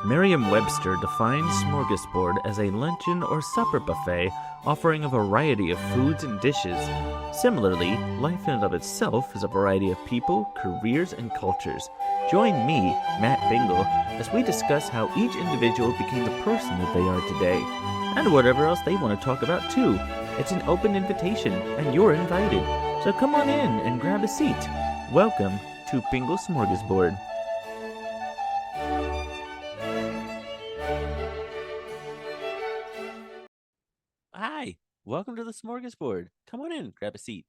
Merriam-Webster defines smorgasbord as a luncheon or supper buffet offering a variety of foods and dishes. Similarly, life in and of itself is a variety of people, careers, and cultures. Join me, Matt Bingle, as we discuss how each individual became the person that they are today, and whatever else they want to talk about too. It's an open invitation, and you're invited. So come on in and grab a seat. Welcome to Bingle Smorgasbord. Hi, welcome to the Smorgasbord. Come on in, grab a seat.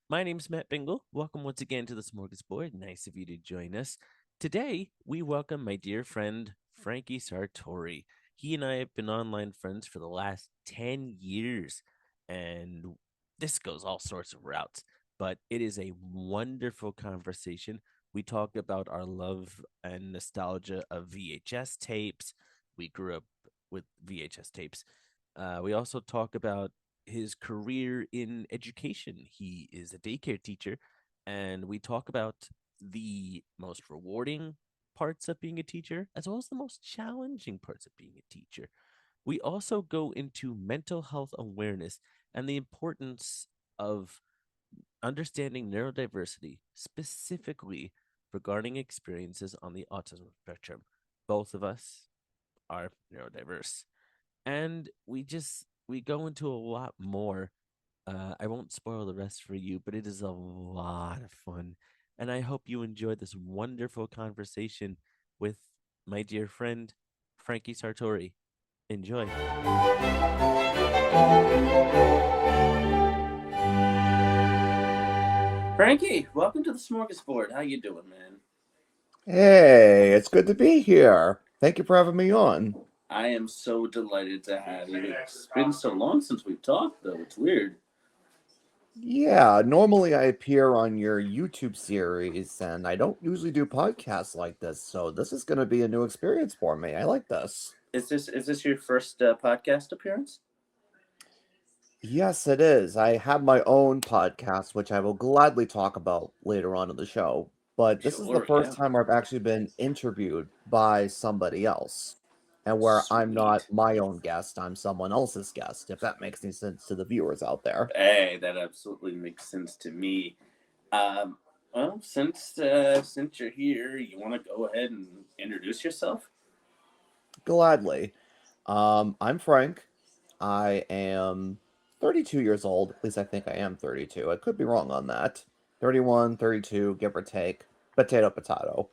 My name's Matt Bingle. Welcome once again to the Smorgasbord. Nice of you to join us. Today, we welcome my dear friend, Frankie Sartori. He and I have been online friends for the last 10 years, and this goes all sorts of routes, but it is a wonderful conversation. We talk about our love and nostalgia of VHS tapes. We grew up with VHS tapes. We also talk about his career in education. He is a daycare teacher, and we talk about the most rewarding parts of being a teacher, as well as the most challenging parts of being a teacher. We also go into mental health awareness and the importance of understanding neurodiversity, specifically regarding experiences on the autism spectrum. Both of us are neurodiverse, and we go into a lot more. I won't spoil the rest for you, but it is a lot of fun, and I hope you enjoy this wonderful conversation with my dear friend Frankie Sartori. Enjoy. Frankie, welcome to the Smorgasbord. How you doing, man? Hey, it's good to be here. Thank you for having me on. I am so delighted to have you. It's been so long since we've talked, though. It's weird. Yeah, normally I appear on your YouTube series, and I don't usually do podcasts like this, so this is going to be a new experience for me. I like this. Is this your first podcast appearance? Yes, it is. I have my own podcast, which I will gladly talk about later on in the show, but this is the Sure, first yeah. time I've actually been interviewed by somebody else, and where I'm not Sweet. my own guest, I'm someone else's guest, if that makes any sense to the viewers out there. Hey, that absolutely makes sense to me. Um, well, since you're here, you want to go ahead and introduce yourself? Gladly. I'm Frank. I am 32 years old. At least I think I am 32. I could be wrong on that. 31, 32, give or take. Potato, potato.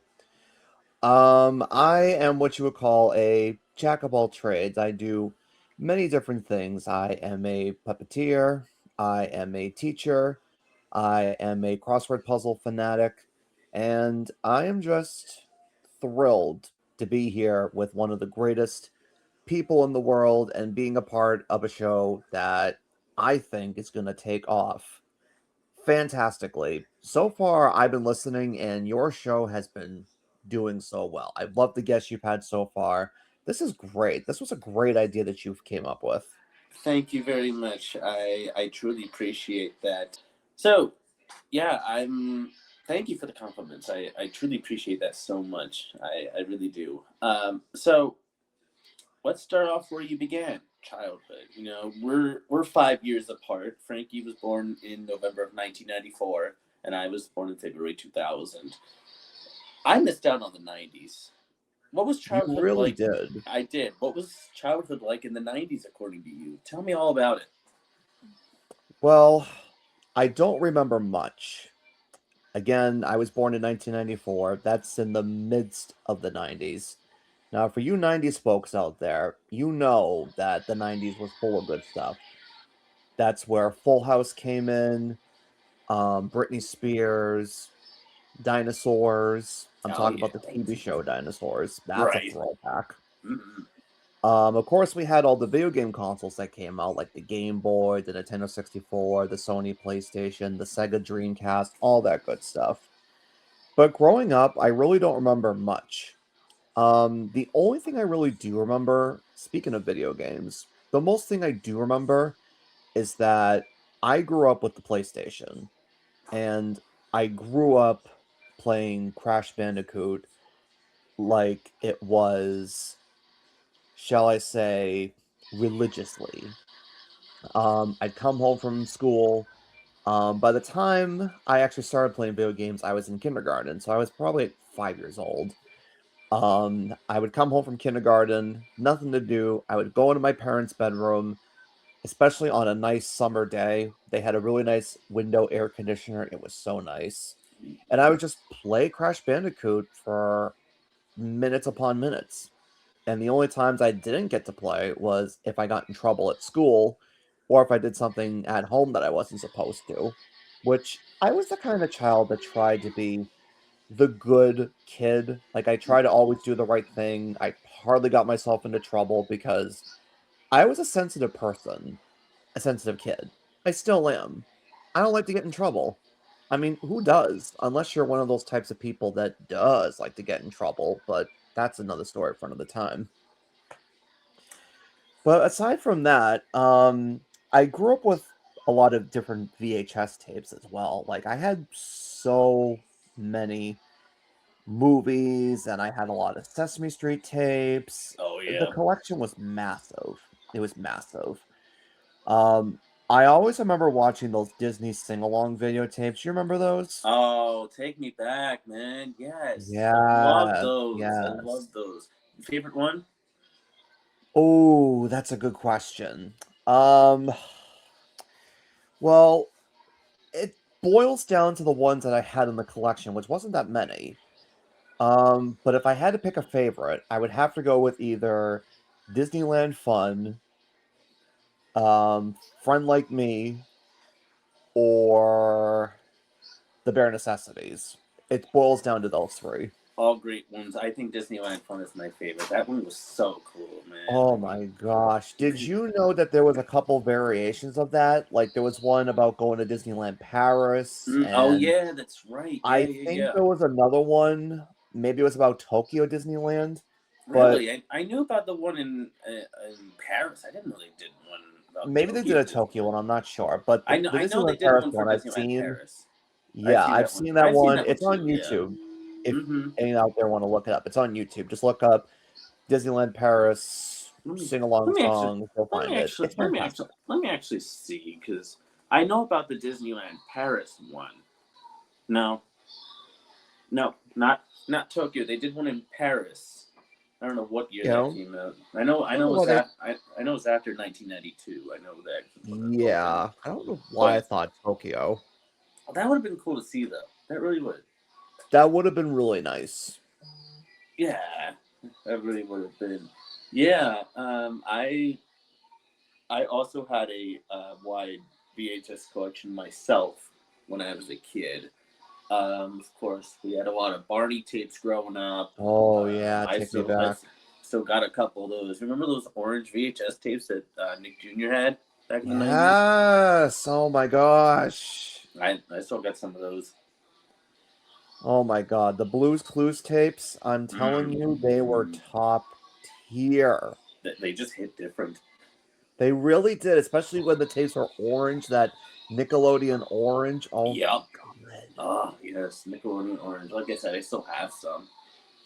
I am what you would call a jack of all trades. I do many different things. I am a puppeteer. I am a teacher. I am a crossword puzzle fanatic. And I am just thrilled to be here with one of the greatest people in the world and being a part of a show that I think is going to take off fantastically. So far, I've been listening, and your show has been doing so well. I've loved the guests you've had so far. This is great. This was a great idea that you came up with. Thank you very much. I truly appreciate that. So, yeah, I'm. Thank you for the compliments. I truly appreciate that so much. I really do. So let's start off where you began, childhood. We're 5 years apart. Frankie was born in November of 1994, and I was born in February 2000. I missed out on the 90s. What was You childhood really like? did. I did. What was childhood like in the 90s, according to you? Tell me all about it. Well, I don't remember much. Again, I was born in 1994. That's in the midst of the 90s. Now, for you 90s folks out there, you know that the 90s was full of good stuff. That's where Full House came in, Britney Spears, Dinosaurs. I'm Oh, talking yeah. about the TV show Dinosaurs. That's a Right. throwback. Mm-hmm. Of course, we had all the video game consoles that came out, like the Game Boy, the Nintendo 64, the Sony PlayStation, the Sega Dreamcast, all that good stuff. But growing up, I really don't remember much. The only thing I really do remember, speaking of video games, the most thing I do remember is that I grew up with the PlayStation, and I grew up playing Crash Bandicoot like it was, shall I say, religiously. I'd come home from school. By the time I actually started playing video games, I was in kindergarten, so I was probably like 5 years old. I would come home from kindergarten, nothing to do. I would go into my parents' bedroom, especially on a nice summer day. They had a really nice window air conditioner. It was so nice. And I would just play Crash Bandicoot for minutes upon minutes. And the only times I didn't get to play was if I got in trouble at school or if I did something at home that I wasn't supposed to, which I was the kind of child that tried to be the good kid. Like, I try to always do the right thing. I hardly got myself into trouble because I was a sensitive person, a sensitive kid. I still am. I don't like to get in trouble. I mean, who does? Unless you're one of those types of people that does like to get in trouble, but that's another story for another time. But aside from that, I grew up with a lot of different VHS tapes as well. Like, I had so many movies, and I had a lot of Sesame Street tapes. Oh The yeah. collection was massive. It was massive. Um, I always remember watching those Disney sing-along videotapes. You remember those? Oh, take me back, man. Yes. I love Yes, those. I yes. love those. Favorite one? Oh, that's a good question. Um, well, it boils down to the ones that I had in the collection, which wasn't that many. But if I had to pick a favorite, I would have to go with either Disneyland Fun, Friend Like Me, or The Bare Necessities. It boils down to those three. All great ones. I think Disneyland Fun is my favorite. That one was so cool, man. Oh Like my gosh. you Did could. you know that there was a couple variations of that? Like there was one about going to Disneyland Paris, Oh and yeah, that's right. Yeah, I yeah, think yeah. there was another one, maybe it was about Tokyo Disneyland, but Really, I knew about the one in Paris. I didn't know they did one about maybe they did Tokyo a Tokyo one, Disneyland. I'm not sure. But the I know they Disneyland did Paris one for one I've Disneyland seen. Paris. I've Yeah, seen I've that one. seen that I've seen one. that one It's on too. Yeah. YouTube. If Mm-hmm. any out there want to look it up, it's on YouTube. Just look up Disneyland Paris Let me sing along let me actually songs. You'll find it. It's fantastic. let me actually see because I know about the Disneyland Paris one. No, no, not Tokyo. They did one in Paris. I don't know what year You that know, came out. I I don't know know it was why they. I know it was after 1992. I know that when it opened. Yeah, I don't know why I But thought Tokyo. that would have been cool to see though. That really would. That would have been really nice. Yeah, that really would have been. Yeah, I also had a wide VHS collection myself when I was a kid. Of course, we had a lot of Barney tapes growing up. Oh yeah, take me I back. still got a couple of those. Remember those orange VHS tapes that Nick Jr. had back in the 90s? Yes. Oh my gosh. I still got some of those. Oh my god, the Blues Clues tapes, I'm telling you, they were Mm. top tier. They just hit different. They really did, especially when the tapes were orange, that Nickelodeon orange. Oh my Yep. god. Oh yes, Nickelodeon Orange. Like I said, I still have some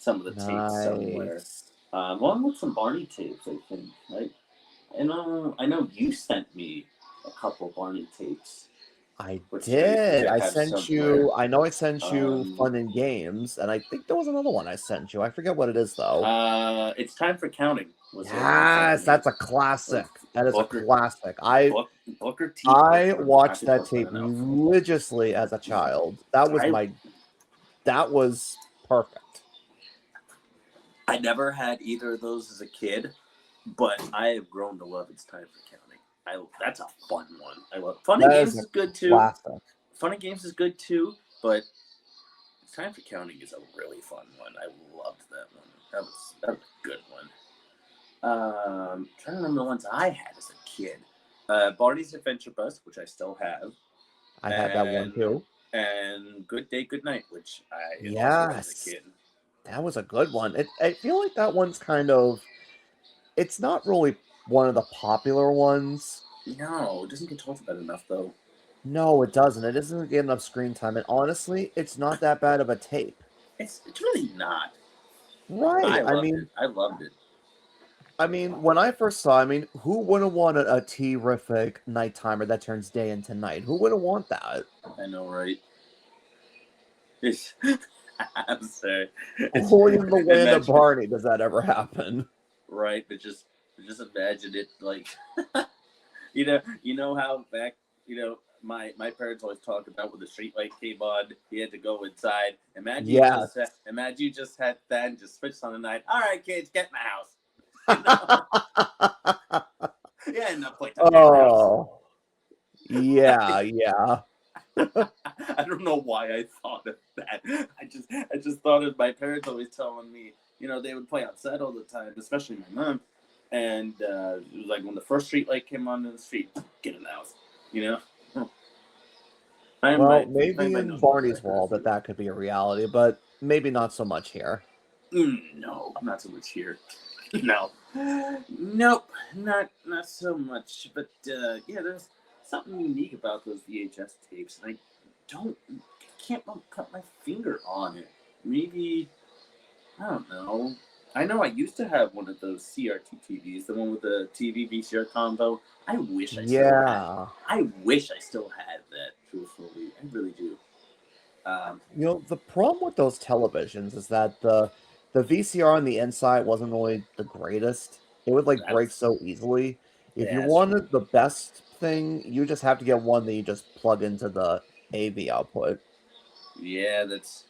of the tapes somewhere. Nice. One with some Barney tapes, I think. Right? I know you sent me a couple Barney tapes, I which did. I I have sent somewhere. you, I know I sent you Um, Fun and Games, and I think there was another one I sent you. I forget what it is though. it's time for counting was the one you sent to Yes, me. that's a With classic. That is a Booker classic. I Booker T. I Wishburne. I watched think that was that tape enough. religiously as a child. I That was perfect. I never had either of those as a kid, but I have grown to love It's Time for Counting. That's a fun one. I love Fun and That is Games a is good too. classic. Fun and Games is good too, but It's Time for Counting is a really fun one. I loved that one. That was a good one. Trying to remember the ones I had as a kid. Barney's Adventure Bus, which I still have, I had that one and too. Good Day, Good Night, which I also had as a Yes, kid. that was a good one. I feel like that one's kind of, it's not really one of the popular ones. No, it doesn't get talked about enough though. No, it doesn't. It doesn't get enough screen time. And honestly, it's not that bad of a tape. It's really not. Right. I I loved it. mean, I loved it. when I first saw, who wouldn't want a terrific night timer that turns day into night? Who wouldn't want that? I know, right? It's, I'm sorry. It's Only in the land of imagine it, Barney does that ever happen. right? But just imagine it like you know how back my parents always talk about when the street light came on, he had to go inside. Yes. Imagine you just had that and just switched on the night. All right, kids, get in the house. You know, yeah, enough playtime. Get in the house. Oh, yeah, yeah. I don't know why I thought of that. I just thought of my parents always telling me, they would play outside all the time, especially my mom. And it was like when the first street light came on in the street, get in the house. You know, Well, I maybe might in know some Barney's records world too. that could be a reality, but maybe not so much here. No, not so much here. No, nope, not so much. But yeah, there's something unique about those VHS tapes, and can't cut my finger on it. Maybe I don't know. I know I used to have one of those CRT TVs, the one with the TV VCR combo. I wish I still had. Yeah. I wish I still had that. Truthfully, I really do. The problem with those televisions is that the VCR on the inside wasn't really the greatest. It would like break That's so easily. If you that's true. wanted the best thing, you just have to get one that you just plug into the AV output. Yeah, that's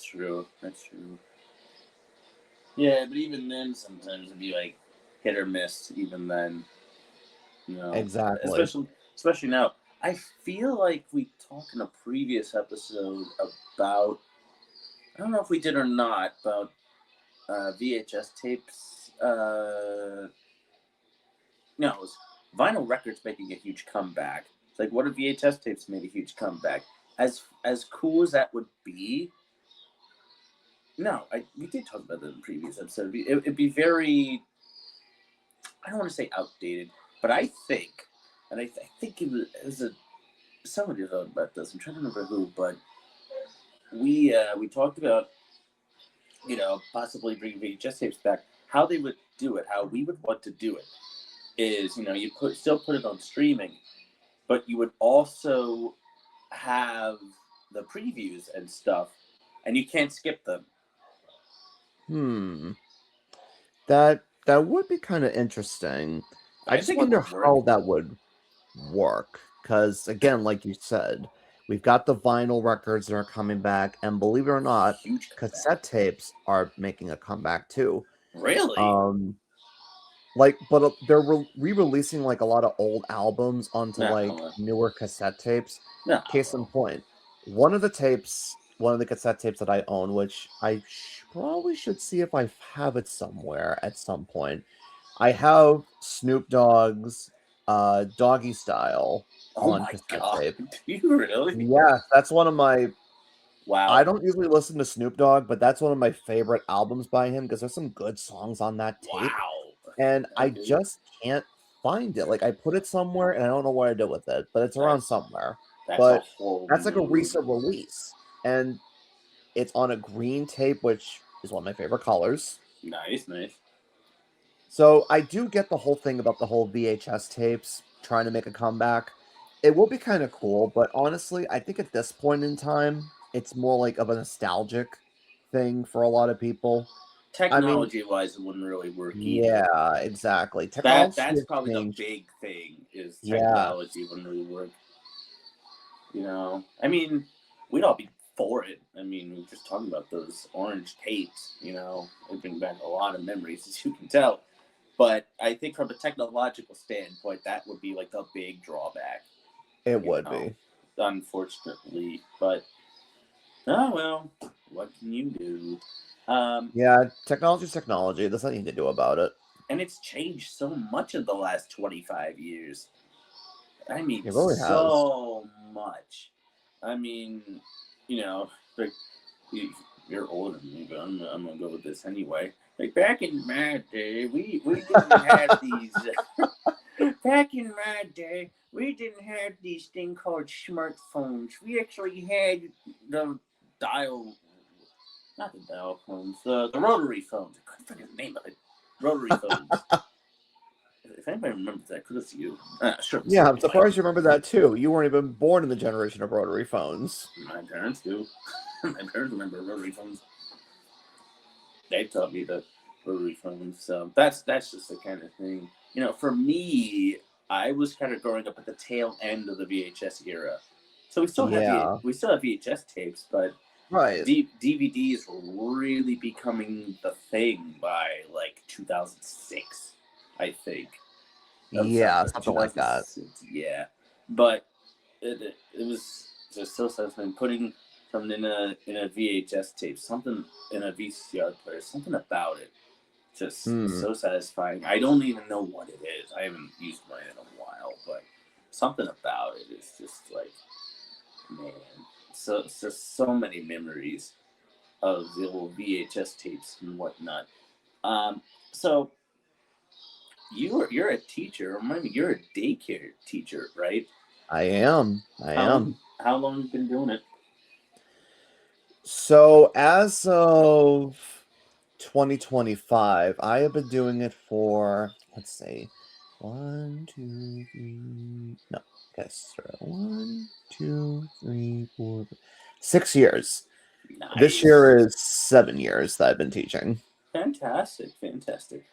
true. That's true. Yeah, but even then, sometimes it'd be like hit or miss. Even then, you know, Exactly. especially now. I feel like we talked in a previous episode about. I don't know if we did or not about VHS tapes. No, it was vinyl records making a huge comeback. It's like, what if VHS tapes made a huge comeback? As cool as that would be, no, we did talk about that in the previous episode. It'd be very, I don't want to say outdated, but I think, and I think it was somebody wrote about this. I'm trying to remember who, but we talked about possibly bringing VHS tapes back. How they would do it, how we would want to do it is you still put it on streaming, but you would also have the previews and stuff, and you can't skip them. Hmm. That would be kind of interesting. I I just think it wonder would work. how that would work. Because again, like you said, we've got the vinyl records that are coming back, and believe it or not, Huge comeback. cassette tapes are making a comeback too. Really? Um, but they're re-releasing like a lot of old albums onto like No, newer cassette tapes. no. Case in point, one of the cassette tapes that I own, which I probably should see if I have it somewhere at some point. I have Snoop Dogg's Doggy Style Oh on my cassette god! tape. Do you really? Yes, that's one of my. Wow! I don't usually listen to Snoop Dogg, but that's one of my favorite albums by him because there's some good songs on that tape, Wow! and I Okay, just can't find it. Like I put it somewhere, and I don't know what I did with it, but it's around that's somewhere. that's a But horrible that's like a move. recent release, and it's on a green tape, which is one of my favorite colors. Nice, nice. So I do get the whole thing about the whole VHS tapes trying to make a comeback. It will be kind of cool, but honestly, I think at this point in time, it's more like of a nostalgic thing for a lot of people. I mean, Technology-wise, it wouldn't really work either. yeah, exactly. Technology That's has probably the changed. big thing is Yeah, technology wouldn't really work. I mean, we'd all be for it. I mean, we're just talking about those orange tapes. They bring back a lot of memories, as you can tell. But I think from a technological standpoint, that would be like the big drawback. it You would know, be. unfortunately. But oh well, what can you do? Um, Yeah, technology's technology. There's nothing to do about it. and it's changed so much in the last 25 years. I mean, It really has. so much. I mean, you know, like you're older than me, but I'm gonna go with this anyway. Like back in my day, we didn't have these. Back in my day, we didn't have these thing called smartphones. We actually had the dial. not the dial phones, the rotary phones. I couldn't forget the name of it. Rotary phones. If anybody remembers that, kudos to you. Sure, Yeah, I'm you might. surprised you remember that too. You weren't even born in the generation of rotary phones. My parents do. My parents remember rotary phones. They taught me the rotary phones. So that's just the kind of thing. For me, I was kind of growing up at the tail end of the VHS era. So Yeah, we still have VHS tapes, but right. DVDs were really becoming the thing by like 2006, I think. I'm sorry, Yeah, something like that. 2006. Yeah, but it was just so satisfying putting something in a VHS tape, something in a VCR player, something about it just Hmm. so satisfying. I don't even know what it is. I haven't used mine in a while, but something about it is just like, man. So it's just so many memories of the old VHS tapes and whatnot. Um, so you're a teacher. Remind me, you're a daycare teacher, right? I am. I How long? am. How long have you been doing it? So as of 2025, I have been doing it for, let's see, 1, 2, 3, no, guess, 1, 2, 3, 4, 6 years. This Nice. year is 7 years that I've been teaching. Fantastic, fantastic.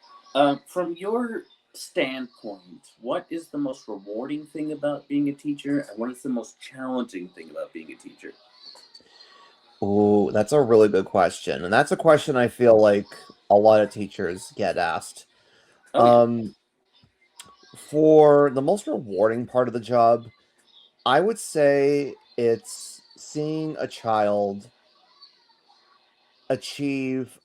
From your standpoint, what is the most rewarding thing about being a teacher, and what is the most challenging thing about being a teacher? Oh, that's a really good question. And that's a question I feel like a lot of teachers get asked. Oh yeah. Um, for the most rewarding part of the job, I would say it's seeing a child achieve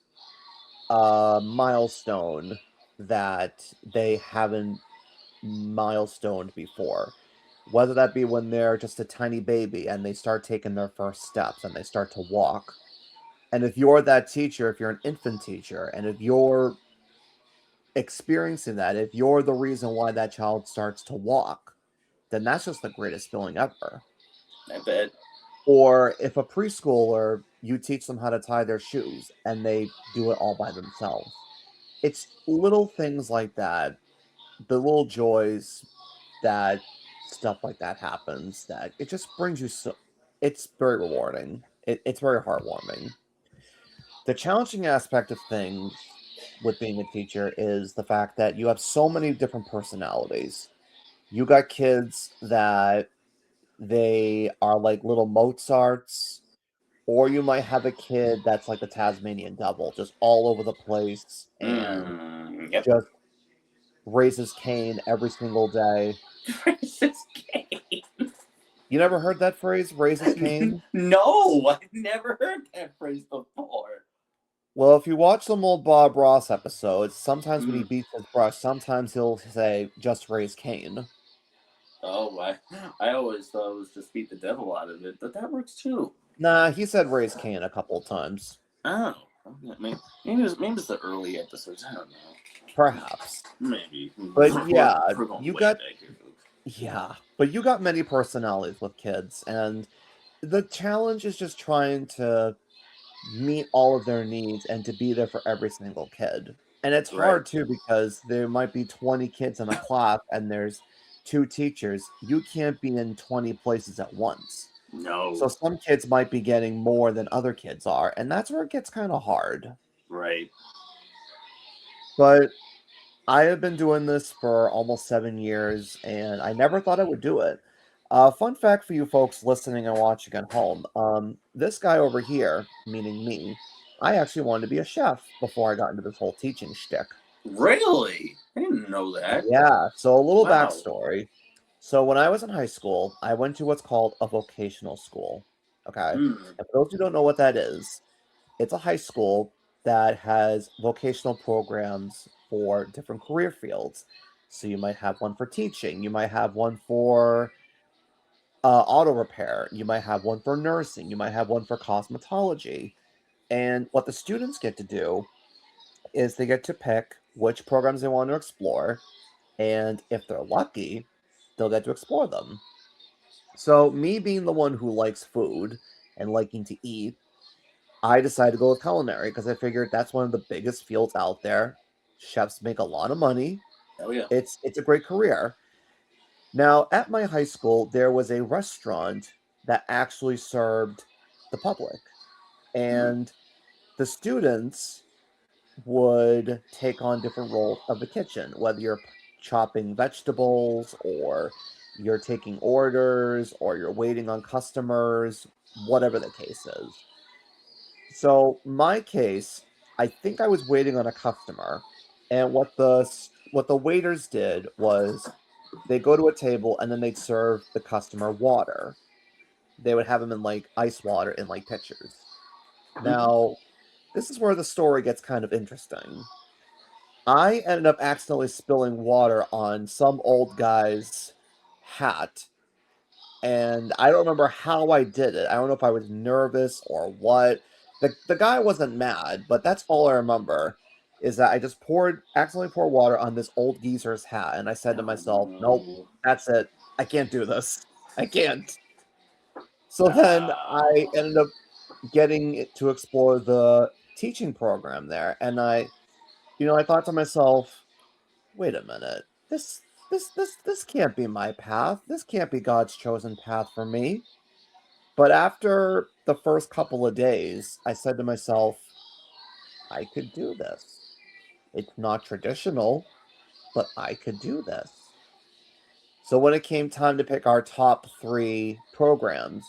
a milestone that they haven't milestoned before. Whether that be when they're just a tiny baby and they start taking their first steps and they start to walk. And if you're that teacher, if you're an infant teacher, and if you're experiencing that, if you're the reason why that child starts to walk, then that's just the greatest feeling ever. I bet. Or if a preschooler, you teach them how to tie their shoes and they do it all by themselves. It's little things like that, the little joys that stuff like that happens, that it just brings you so it's very rewarding. It's very heartwarming. The challenging aspect of things with being a teacher is the fact that you have so many different personalities. You got kids that they are like little Mozarts, or you might have a kid that's like the Tasmanian devil, just all over the place and Yep. just raises Cain every single day. Princess Kate. You never heard that phrase, raises Cain? No, I've never heard that phrase before. Well, if you watch some old Bob Ross episodes, sometimes when he Mm. beats his brush, sometimes he'll say, just raise Cain. Oh, I always thought it was just beat the devil out of it, but that works too. Nah, he said raise Cain a couple of times. Oh, okay. Maybe it's the early episodes. I don't know. Perhaps. Maybe But yeah, we're going you way got back here, folks. yeah, but you got many personalities with kids, and the challenge is just trying to meet all of their needs and to be there for every single kid. And it's Right. hard too because there might be 20 kids in a class and there's two teachers. You can't be in 20 places at once. So No. some kids might be getting more than other kids are, and that's where it gets kind of hard. Right. But I have been doing this for almost 7 years, and I never thought I would do it. Fun fact for you folks listening and watching at home: this guy over here, meaning me, I actually wanted to be a chef before I got into this whole teaching shtick. Really? I didn't know that. Yeah, so a little Wow. backstory. So when I was in high school, I went to what's called a vocational school. Okay, Mm. and for those who don't know what that is, it's a high school that has vocational programs for different career fields. So you might have one for teaching, you might have one for auto repair, you might have one for nursing, you might have one for cosmetology. And what the students get to do is they get to pick which programs they want to explore. And if they're lucky, they'll get to explore them. So, me being the one who likes food and liking to eat, I decided to go with culinary because I figured that's one of the biggest fields out there. Chefs make a lot of money. Oh yeah. It's a great career. Now, at my high school, there was a restaurant that actually served the public, Mm. and the students would take on different roles of the kitchen, whether you're chopping vegetables or you're taking orders or you're waiting on customers, whatever the case is. So, my case, I think I was waiting on a customer, and what the waiters did was they go to a table and then they'd serve the customer water. They would have them in like ice water in like pitchers. Mm-hmm. Now, this is where the story gets kind of interesting. I ended up accidentally spilling water on some old guy's hat, and I don't remember how I did it. I don't know if I was nervous or what. The guy wasn't mad, but that's all I remember is that I just accidentally poured water on this old geezer's hat, and I said to Oh myself, "Nope, no. that's it. I can't do this. I can't." So then I Oh. ended up getting to explore the teaching program there, and I thought to myself, wait a minute. This can't be my path. This can't be God's chosen path for me. But after the first couple of days, I said to myself, I could do this. It's not traditional, but I could do this. So when it came time to pick our top 3 programs,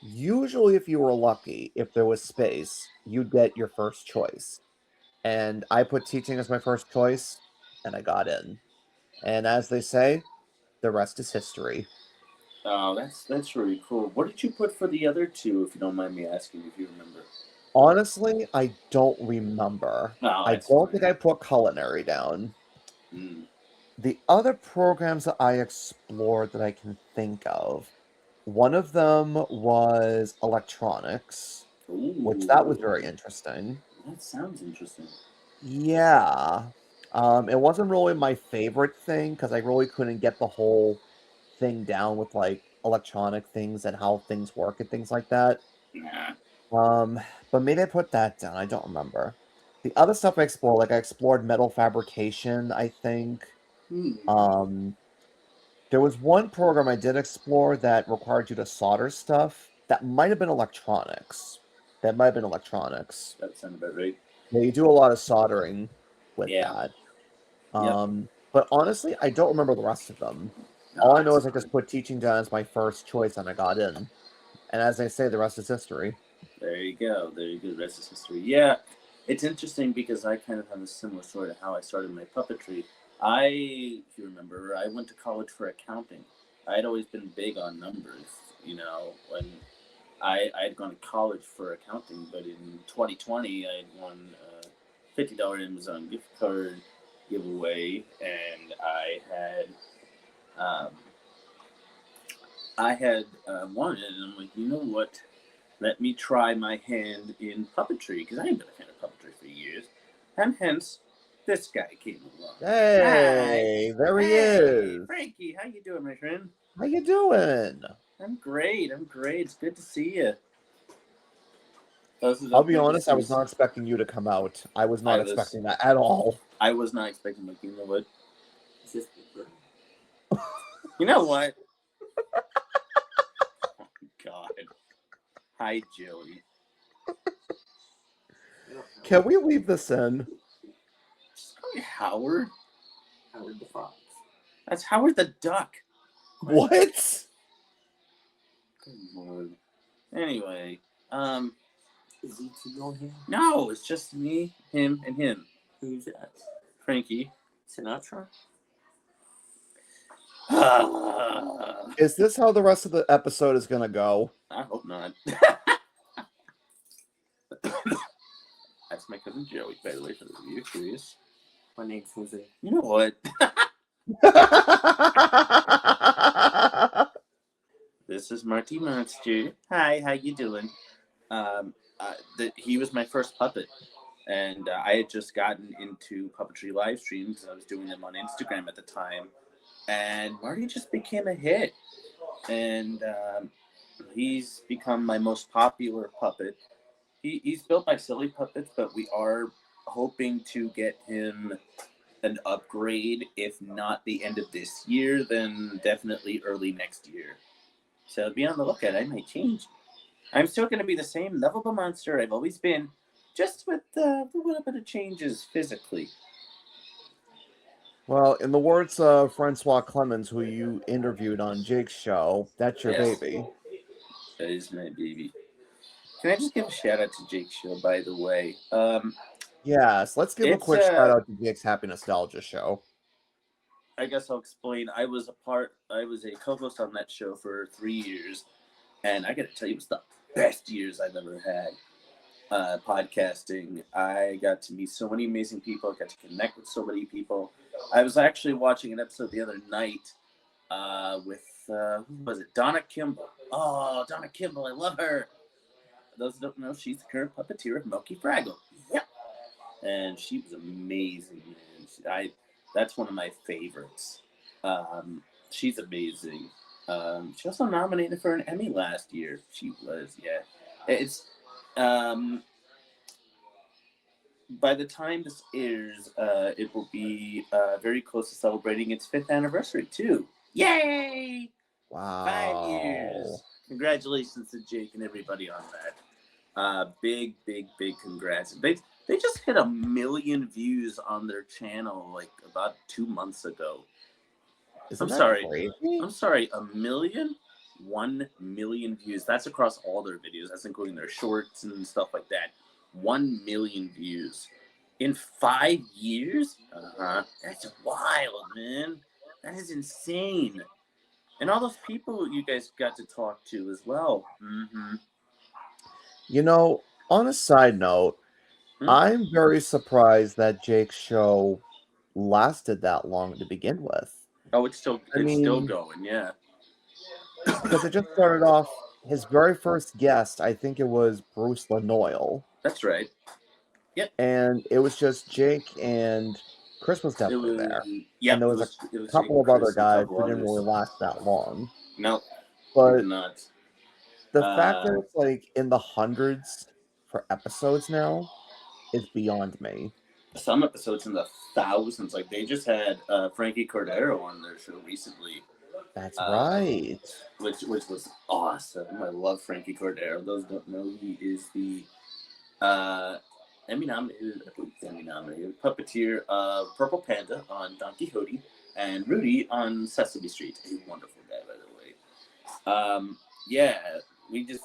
usually if you were lucky, if there was space, you'd get your first choice. And I put teaching as my first choice, and I got in. And as they say, the rest is history. Oh, that's really cool. What did you put for the other two, if you don't mind me asking, if you remember? Honestly, I don't remember. Oh, I that's don't think fine. I put culinary down. Mm. The other programs that I explored that I can think of, one of them was electronics, which that was Ooh, very interesting. that sounds interesting. Yeah. It wasn't really my favorite thing because I really couldn't get the whole thing down with like electronic things and how things work and things like that. Nah. Um, but maybe I put that down. I don't remember. The other stuff I explored, like I explored metal fabrication, I think. Hmm. Um, there was one program I did explore that required you to solder stuff. That might have been electronics. That might have been electronics. That sounds about right. Yeah, you do a lot of soldering with Yeah. that. Yep. But honestly, I don't remember the rest of them. No, All I know that's is I just fine. put teaching down as my first choice and I got in. And as they say, the rest is history. There you go. There you go. The rest is history. Yeah, it's interesting because I kind of have a similar story to how I started my puppetry. If you remember, I went to college for accounting. I had always been big on numbers. When I had gone to college for accounting, but in 2020, I had won a $50 Amazon gift card giveaway, and um, I had won it, and I'm like, you know what? Let me try my hand in puppetry because I ain't been a fan of puppetry for years, and hence this guy came along. Hi, Hey, there he hey, is. Frankie, how you doing, my friend? How you doing? I'm great. I'm great. It's good to see you. This is I'll up be good to honest, I see you. was not expecting you to come out. I was I not was expecting that at all. I was not expecting, like, you know what? It's just you know what? Oh God. Hi, Joey. Can we leave this in? Just call me Howard. Howard the Fox. That's Howard the Duck. What? Good Lord. Anyway, is he to him? No, it's just me, him, and him. Who's that? Frankie. Sinatra? I Is this how the rest of the episode is gonna go? hope not. That's my cousin Joey, by the way, for those of you curious. My name's Jose. You know what? This is Marty Monster. Hi, how you doing? He was my first puppet, and I had just gotten into puppetry live streams. I was doing them on Instagram at the time, and Marty just became a hit, and he's become my most popular puppet. He's built by Silly Puppets, but we are hoping to get him an upgrade. If not the end of this year, then definitely early next year. So be on the lookout. I might change. I'm still going to be the same lovable monster I've always been, just with a little bit of changes physically. Well, in the words of Francois Clemens, who you interviewed on Jake's show, that's your Yes, baby. that is my baby. Can I just give a shout out to Jake's show, by the way? Yes, let's give a It's quick shout out to Jake's Happy Nostalgia show. I guess I'll explain. I was a co-host on that show for 3 years, and I got to tell you, it was the best years I've ever had. Podcasting. I got to meet so many amazing people. I got to connect with so many people. I was actually watching an episode the other night with who was it? Donna Kimball. Oh, Donna Kimball, I love her. For those who don't know, she's the current puppeteer of Milky Fraggle. Yep, and she was amazing. Man. That's one of my favorites. She's amazing. She also nominated for an Emmy last year. She was, yeah. It's um, by the time this airs, it will be very close to celebrating its 5th anniversary too. Yay! 5 years. Wow. Congratulations to Jake and everybody on that. Big, big, big congrats. They just hit 1 million views on their channel like about 2 months ago. Isn't I'm that sorry. crazy? I'm sorry. 1 million. 1 million views. That's across all their videos. That's including their shorts and stuff like that. 1 million views in 5 years. That's wild, man. That is insane. And all those people you guys got to talk to as well. Mm-hmm. You know, on a side note, Hmm? I'm very surprised that Jake's show lasted that long to begin with. Oh, I it's still mean, going. Yeah, because it just started off, his very first guest, I think it was Bruce Lanoil, that's right. Yep. and it was just Jake and Chris was It definitely was. there. And Yep. there It was a was. It was Jake couple and of other Chris and a guys couple who didn't others. really last that long. No, they did But not. the fact Uh, that it's like in the hundreds for episodes now is beyond me. some episodes in the thousands. Like they just had Frankie Cordero on their show recently, That's uh, right. which was awesome. I love Frankie Cordero. Those who don't know, he is the uh, Emmy nominated puppeteer of Purple Panda on Don Quixote and Rudy on Sesame Street. A wonderful guy, by the way. Yeah, we just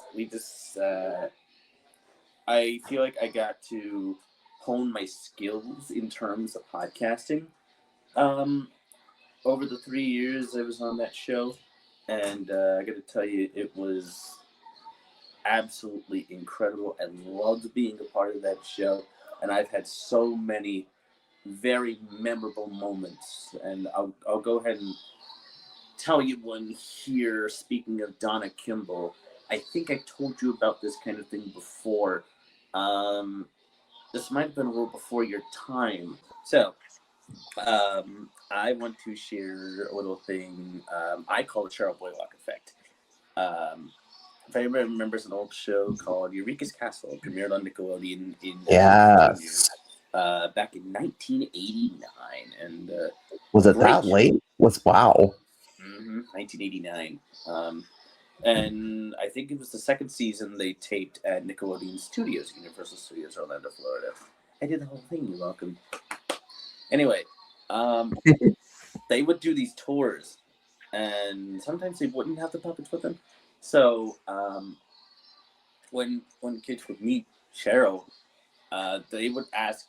I feel like I got to hone my skills in terms of podcasting um, over the 3 years I was on that show, and I got to tell you, it was absolutely incredible. I loved being a part of that show, and I've had so many very memorable moments. And I'll go ahead and tell you one here. Speaking of Donna Kimball, I think I told you about this kind of thing before. Um, this might have been a little before your time. So, I want to share a little thing I call the Cheryl Boylock effect. If anybody remembers an old show called Eureka's Castle, it premiered on Nickelodeon in California Yes. back in 1989, and Was it great that show. late? Was wow. 1989. And I think it was the second season they taped at Nickelodeon Studios, Universal Studios, Orlando, Florida. I did the whole thing. You're welcome. Anyway, they would do these tours, and sometimes they wouldn't have the puppets with them. So when kids would meet Cheryl, they would ask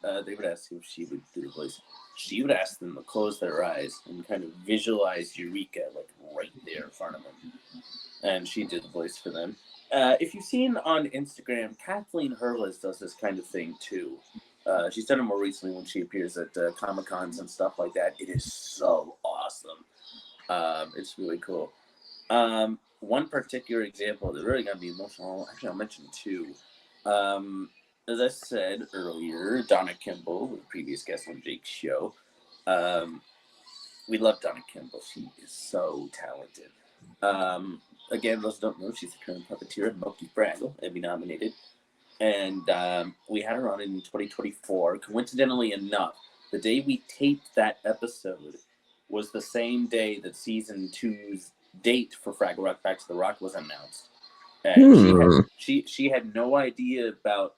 if she would do the voice. She would ask them to close their eyes and kind of visualize Eureka like right there in front of them, and she did the voice for them. If you've seen on Instagram, Kathleen Hurlis does this kind of thing too. She's done it more recently when she appears at Comic Cons and stuff like that. It is so awesome. It's really cool. One particular example that really got me emotional. Actually, I'll mention two. Um, as I said earlier, Donna Kimball, the previous guest on Jake's show. Um, we love Donna Kimball. She is so talented. Again, those who don't know, she's the current puppeteer of Milky Fraggle, Emmy nominated. and we had her on in 2024. Coincidentally enough, the day we taped that episode was the same day that season two's date for Fraggle Rock Back to the Rock was announced, and Hmm. she had no idea about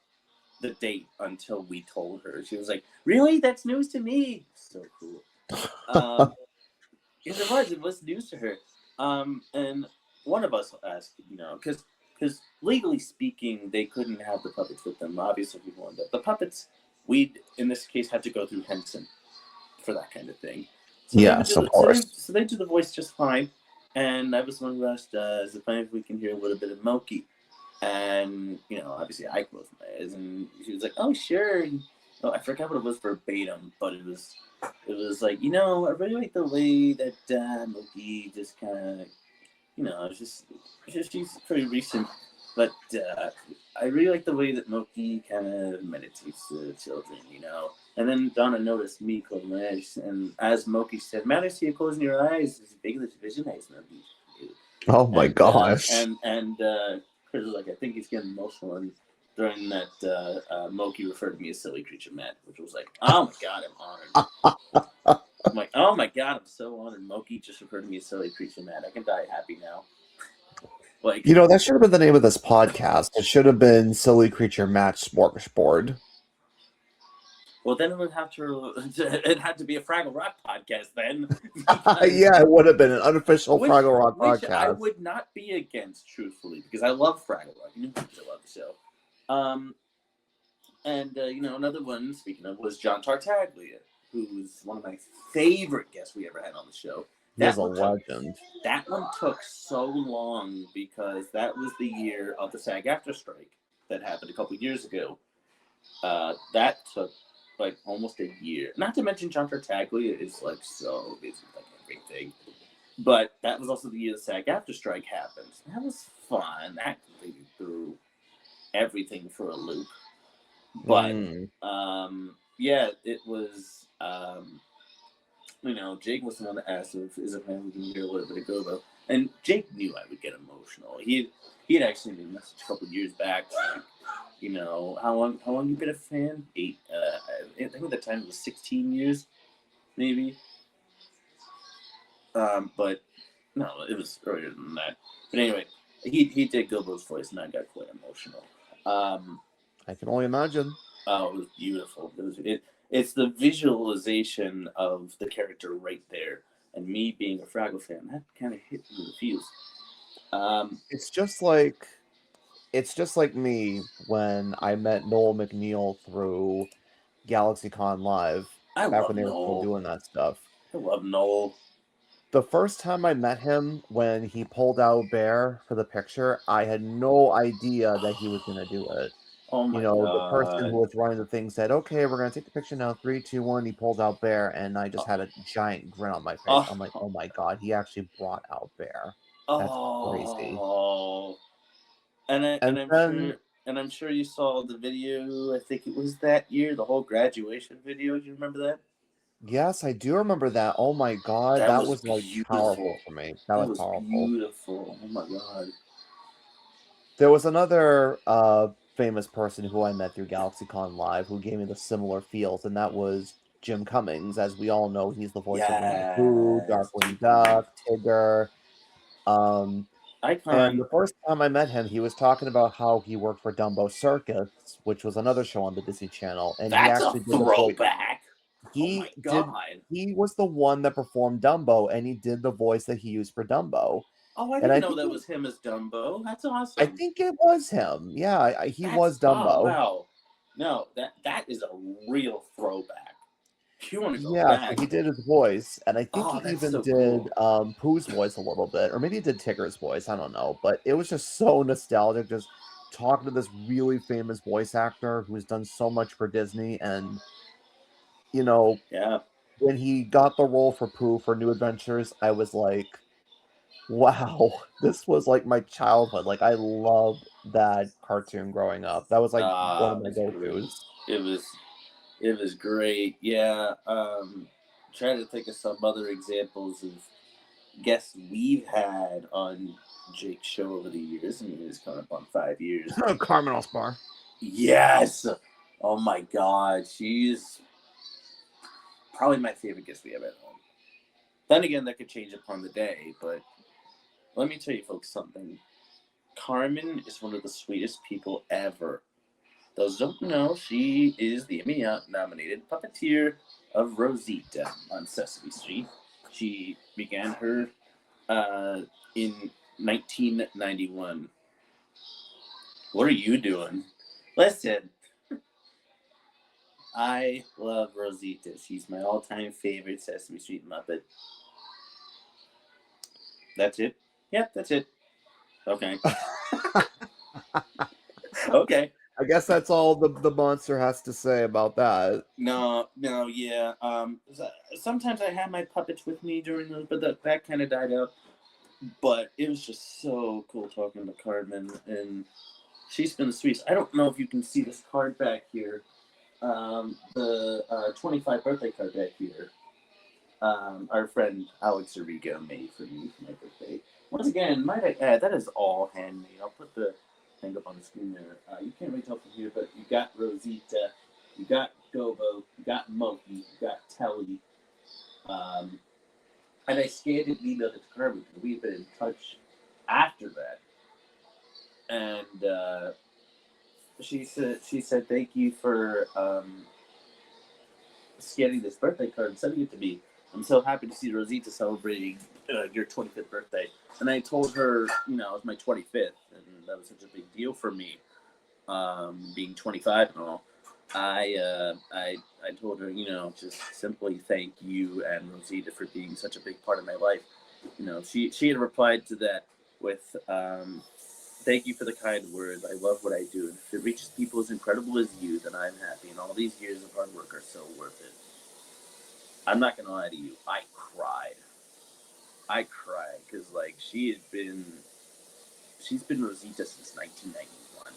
the date until we told her. She was like, "Really? That's news to me." So cool. Um, because it was news to her. And one of us asked, because legally speaking, they couldn't have the puppets with them. Obviously, we wanted the puppets. We'd in this case had to go through Henson for that kind of thing. So they would Yes, do of the, so they course. so they do the voice just fine. And I was the one who asked, "Is it fine if we can hear a little bit of Moki?" And obviously I closed my eyes, and she was like, "Oh, sure." Oh, I forgot what it was verbatim, but it was like, I really like the way that Moki just kind of, she's pretty recent, but I really like the way that Moki kind of meditates to children. And then Donna noticed me closing my eyes, and as Moki said, "Man, I see you closing your eyes. It's big the vision eyes, Moki." Oh my And gosh. Chris was like, "I think he's getting emotional." And during that, Moki referred to me as silly creature Matt, which was like, "Oh my god, I'm honored." I'm like, "Oh my god, I'm so honored." Moki just referred to me as silly creature Matt. I can die happy now. Like, That should have been the name of this podcast. It should have been Silly Creature Match Smorgasbord. well, then it would have to. It had to be a Fraggle Rock podcast then, because Yeah, it would have been an unofficial which Fraggle Rock which I podcast. would not be against, truthfully, because I love Fraggle Rock. You know, I love the show. Um, And another one, speaking of, was John Tartaglia, who's one of my favorite guests we ever had on the show. He is That a one took legend. that one took so long because that was the year of the SAG-AFTRA strike that happened a couple years ago. That took like almost a year. Not to mention John Tartaglia is like so busy with like everything. But that was also the year the SAG-AFTRA strike happened. That was fun. That completely threw everything for a loop. But Mm. yeah, it was. Jake was the one that asked if is it man we can hear a little bit of Gobo, and Jake knew I would get emotional. He had actually made a message a couple years back. Like, how long you been a fan? 8. I think at the time it was 16 years, maybe. But no, it was earlier than that. But anyway, he did Gobo's voice, and I got quite emotional. Um, I can only imagine. Oh, it was beautiful. It's the visualization of the character right there, and me being a Fraggle fan, that kind of hit me in the feels. Um, It's just like me when I met Noel MacNeal through GalaxyCon Live I back love when they were still Noel. doing that stuff. I love Noel. The first time I met him when he pulled out Bear for the picture, I had no idea that he was going to do it. Oh my The person who god. was running the thing said, "Okay, we're going to take the picture now. 3, 2, 1." He pulled out Bear, and I just Oh, had a giant grin on my face. I'm like, oh, "Oh my god, he actually brought out Bear. That's crazy." oh. And I and And I'm then, sure and I'm sure you saw the video. I think it was that year, the whole graduation video. Do you remember that? yes, I do remember that. Oh my god, That that was was like beautiful. powerful for me. That That was was powerful. beautiful. Oh my god. There was another famous person who I met through GalaxyCon Live who gave me the similar feels, and that was Jim Cummings. As we all know, he's the voice of Winnie the Pooh, Yes. Darkwing Duck, Tigger. Um, and Icon. the first time I met him, he was talking about how he worked for Dumbo Circus, which was another show on the Disney Channel, and he That's a actually did the voice. throwback. Oh my He did. god. He was the one that performed Dumbo, and he did the voice that he used for Dumbo. Oh, I And didn't know that was him as Dumbo. That's I awesome. think it was him. Yeah, he was Oh Dumbo. wow. No, that is a real throwback. If you want to go Yeah, so back. he did his voice, and I think he Oh, that's even so did cool. Pooh's voice a little bit, or maybe he did Tigger's voice. I don't know, but it was just so nostalgic, just talking to this really famous voice actor who's done so much for Disney, and you know, Yeah. when he got the role for Pooh for New Adventures, I was like, wow, this was like my childhood. Like I loved that cartoon growing up. That was like one of It my was great. go-tos. It was it was great. Yeah. Trying to think of some other examples of guests we've had on Jake's show over the years. I mean, it's coming up on 5 years. Carmen Allsbar. Yes. Oh my God, she's probably my favorite guest we have at home. Then again, that could change upon the day, but let me tell you folks something. Carmen is one of the sweetest people ever. Those who don't know, she is the Emmy nominated puppeteer of Rosita on Sesame Street. She began her uh, in 1991. What are you doing? Listen, I love Rosita. She's my all time favorite Sesame Street Muppet. That's it? Yep, that's it. Okay. Okay. I guess that's all the monster has to say about that. No, no, yeah. Sometimes I have my puppets with me during those, but that kind of died out. But it was just so cool talking to Carmen, and she's been the sweetest. I don't know if you can see this card back here, the 25 birthday card back here. Our friend Alex Arrigo made for me for my birthday. Once again, might I add, that is all handmade. I'll put the thing up on the screen there. You can't really tell from here, but you got Rosita, you got Gobo, you got Moki, you got Telly. Um, and I scanned it and emailed it to Carmen because we've been in touch after that. And she said thank you for scanning this birthday card and sending it to me. I'm so happy to see Rosita celebrating your 25th birthday. And I told her, you know, it was my 25th, and that was such a big deal for me, being 25 and all. I told her, you know, just simply thank you and Rosita for being such a big part of my life. You know, she had replied to that with, thank you for the kind words. I love what I do. And if it reaches people as incredible as you, then I'm happy. And all these years of hard work are so worth it. I'm not gonna lie to you. I cried. I cried because like she's been Rosita since 1991,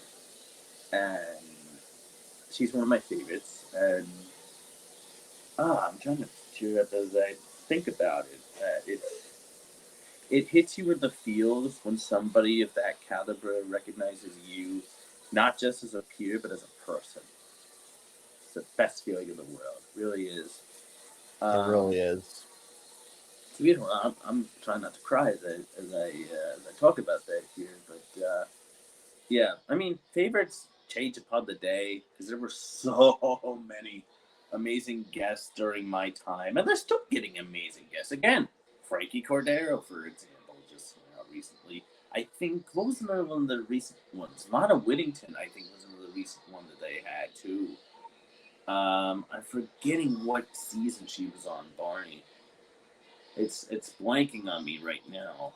and she's one of my favorites. And I'm trying to tear up as I think about it. It hits you in the feels when somebody of that caliber recognizes you, not just as a peer but as a person. It's the best feeling in the world. It really is. It Um, really is. So you know, I'm trying not to cry as I talk about that here, but yeah, I mean, favorites change upon the day because there were so many amazing guests during my time, and they're still getting amazing guests. Again, Frankie Cordero, for example, just recently. I think what was another one of the recent ones? Lana Whittington, I think, was another recent one that they had too. I'm forgetting what season she was on Barney. It's blanking on me right now.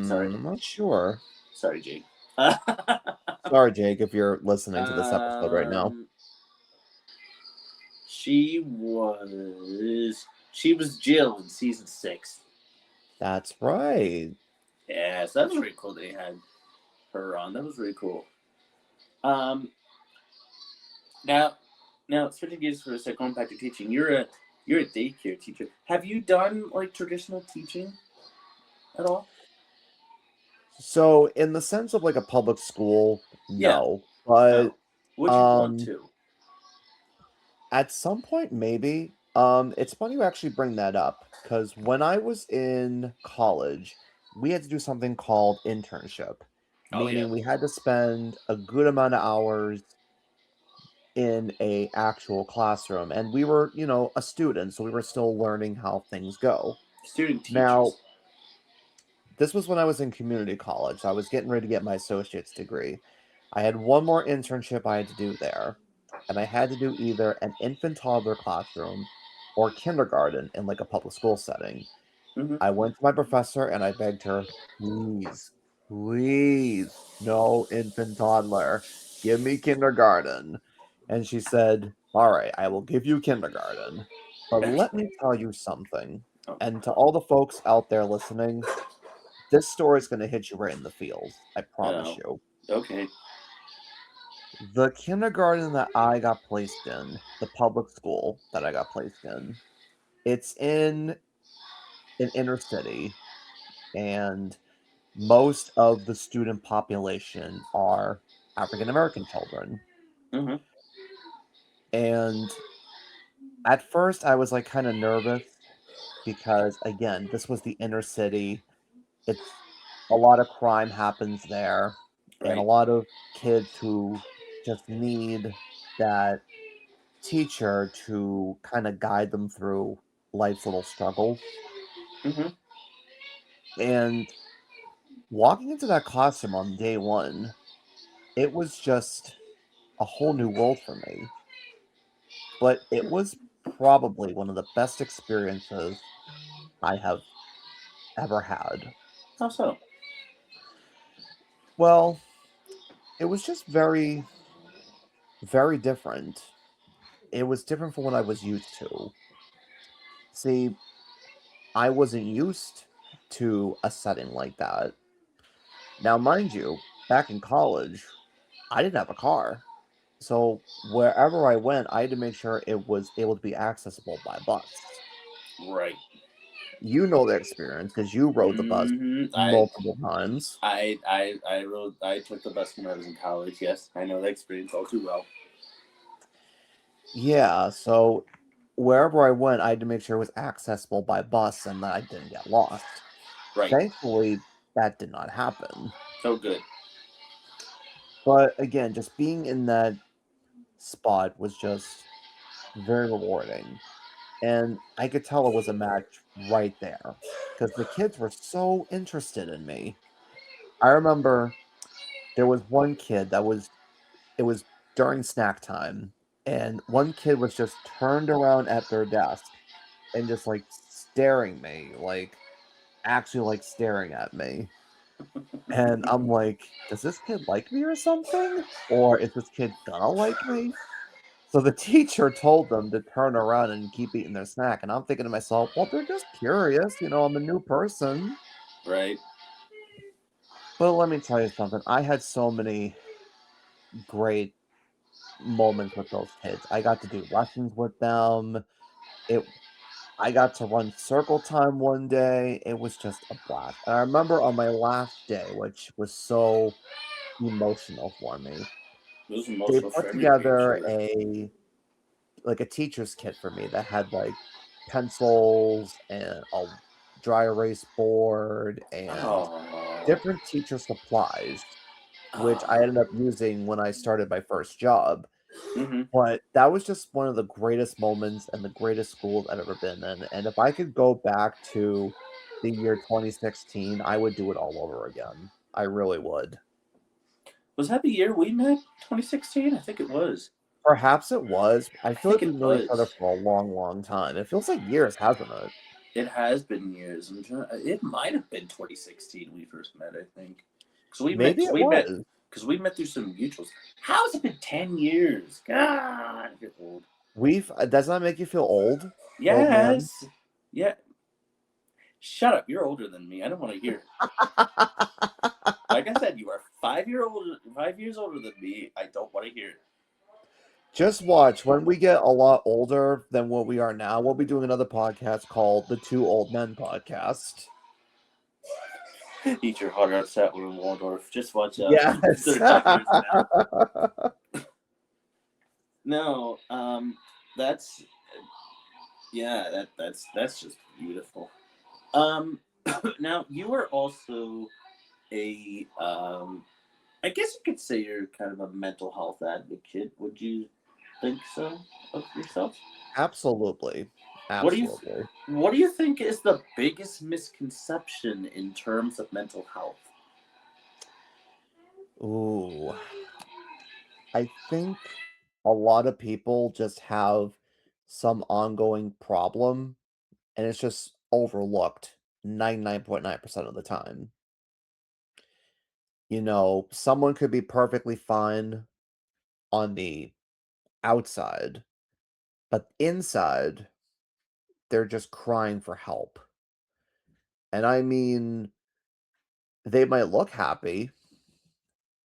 Sorry, I'm not sure. sorry, Jake. Sorry, Jake, if you're listening to this episode right now. um, she was Jill in season 6. That's right. Yeah, so that was really cool. They had her on. That was really cool. Um, now, now switching gears for a sec, going back to teaching. You're a daycare teacher. Have you done like traditional teaching at all? So, in the sense of like a public school, Yeah. no. But No. Would you want um to? at some point maybe. It's funny you actually bring that up because when I was in college, we had to do something called internship, Oh yeah. meaning we had to spend a good amount of hours in a actual classroom, and we were, a student, so we were still learning how things go. Student Now, teachers. this was when I was in community college. I was getting ready to get my associate's degree. I had one more internship I had to do there, and I had to do either an infant toddler classroom or kindergarten in like a public school setting. Mm-hmm. I went to my professor and I begged her, please, please, no infant toddler. Give me kindergarten. And she said, all right, I will give you kindergarten. But let me tell you something. Oh. And to all the folks out there listening, this story is going to hit you right in the feels. I promise Oh. you. Okay. The kindergarten that I got placed in, the public school that I got placed in, it's in an inner city, and most of the student population are African American children. Mm-hmm. And at first, I was like kind of nervous because, again, this was the inner city. It's a lot of crime happens there, and a Right. lot of kids who just need that teacher to kind of guide them through life's little struggles. Mm-hmm. And walking into that classroom on day one, it was just a whole new world for me. But it was probably one of the best experiences I have ever had. How so? Well, it was just very, very different. It was different from what I was used to. See, I wasn't used to a setting like that. Now, mind you, back in college, I didn't have a car. So wherever I went, I had to make sure it was able to be accessible by bus. Right. You know the experience because you rode the bus Mm-hmm. multiple times. I took the bus when I was in college. Yes, I know the experience all too well. Yeah, so wherever I went, I had to make sure it was accessible by bus and that I didn't get lost. Right. Thankfully, that did not happen. So good. But again, just being in that spot was just very rewarding. And I could tell it was a match right there because the kids were so interested in me. I remember there was one kid that was it was during snack time, and one kid was just turned around at their desk and just like staring me, like actually like staring at me. And I'm like, does this kid like me or something? Or is this kid gonna like me? So the teacher told them to turn around and keep eating their snack. And I'm thinking to myself, well, they're just curious. I'm a new person. Right. But let me tell you something. I had so many great moments with those kids. I got to do lessons with them. It I got to run circle time one day. It was just a blast. And I remember on my last day, which was so emotional for me, It was they emotional for put everybody, I'm together sure. a teacher's kit for me that had like pencils and a dry erase board and Oh. different teacher supplies, which I Oh. ended up using when I started my first job. Mm-hmm. But that was just one of the greatest moments and the greatest schools I've ever been in. And if I could go back to the year 2016, I would do it all over again. I really would. Was that the year we met? 2016? I think it was. Perhaps it was. I I feel think like we've it known each other was. for a long, long time. It feels like years, hasn't it? It has been years. It might have been 2016 we first met. I think because we met. Maybe Because it we met. was. Because we met through some mutuals. How has it been 10 years? God, I get old. Does that make you feel old, old man? Yes. Yeah. Shut up. You're older than me. I don't want to hear it. Like I said, you are 5 years older than me. I don't want to hear Just watch. When we get a lot older than what we are now, we'll be doing another podcast called the Two Old Men Podcast. it. Eat your heart out, Statler Waldorf. Just watch out. Yes. 13 years from now. No. That's yeah. That's just beautiful. Um. Now you are also a. I guess you could say you're kind of a mental health advocate. Would you think so of yourself? Absolutely. What do you Absolutely. What do you think is the biggest misconception in terms of mental health? Ooh. I think a lot of people just have some ongoing problem and it's just overlooked 99.9% of the time. Someone could be perfectly fine on the outside, but inside, they're just crying for help. And I mean, they might look happy,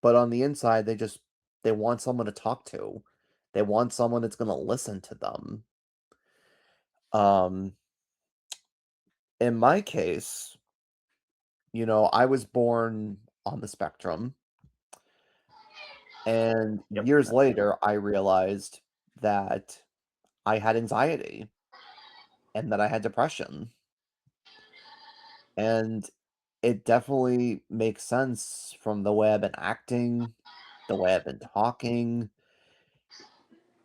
but on the inside, they want someone to talk to. They want someone that's going to listen to them. Um, in my case, I was born on the spectrum, And Yep. years later, I realized that I had anxiety and that I had depression. And it definitely makes sense from the way I've been acting, the way I've been talking.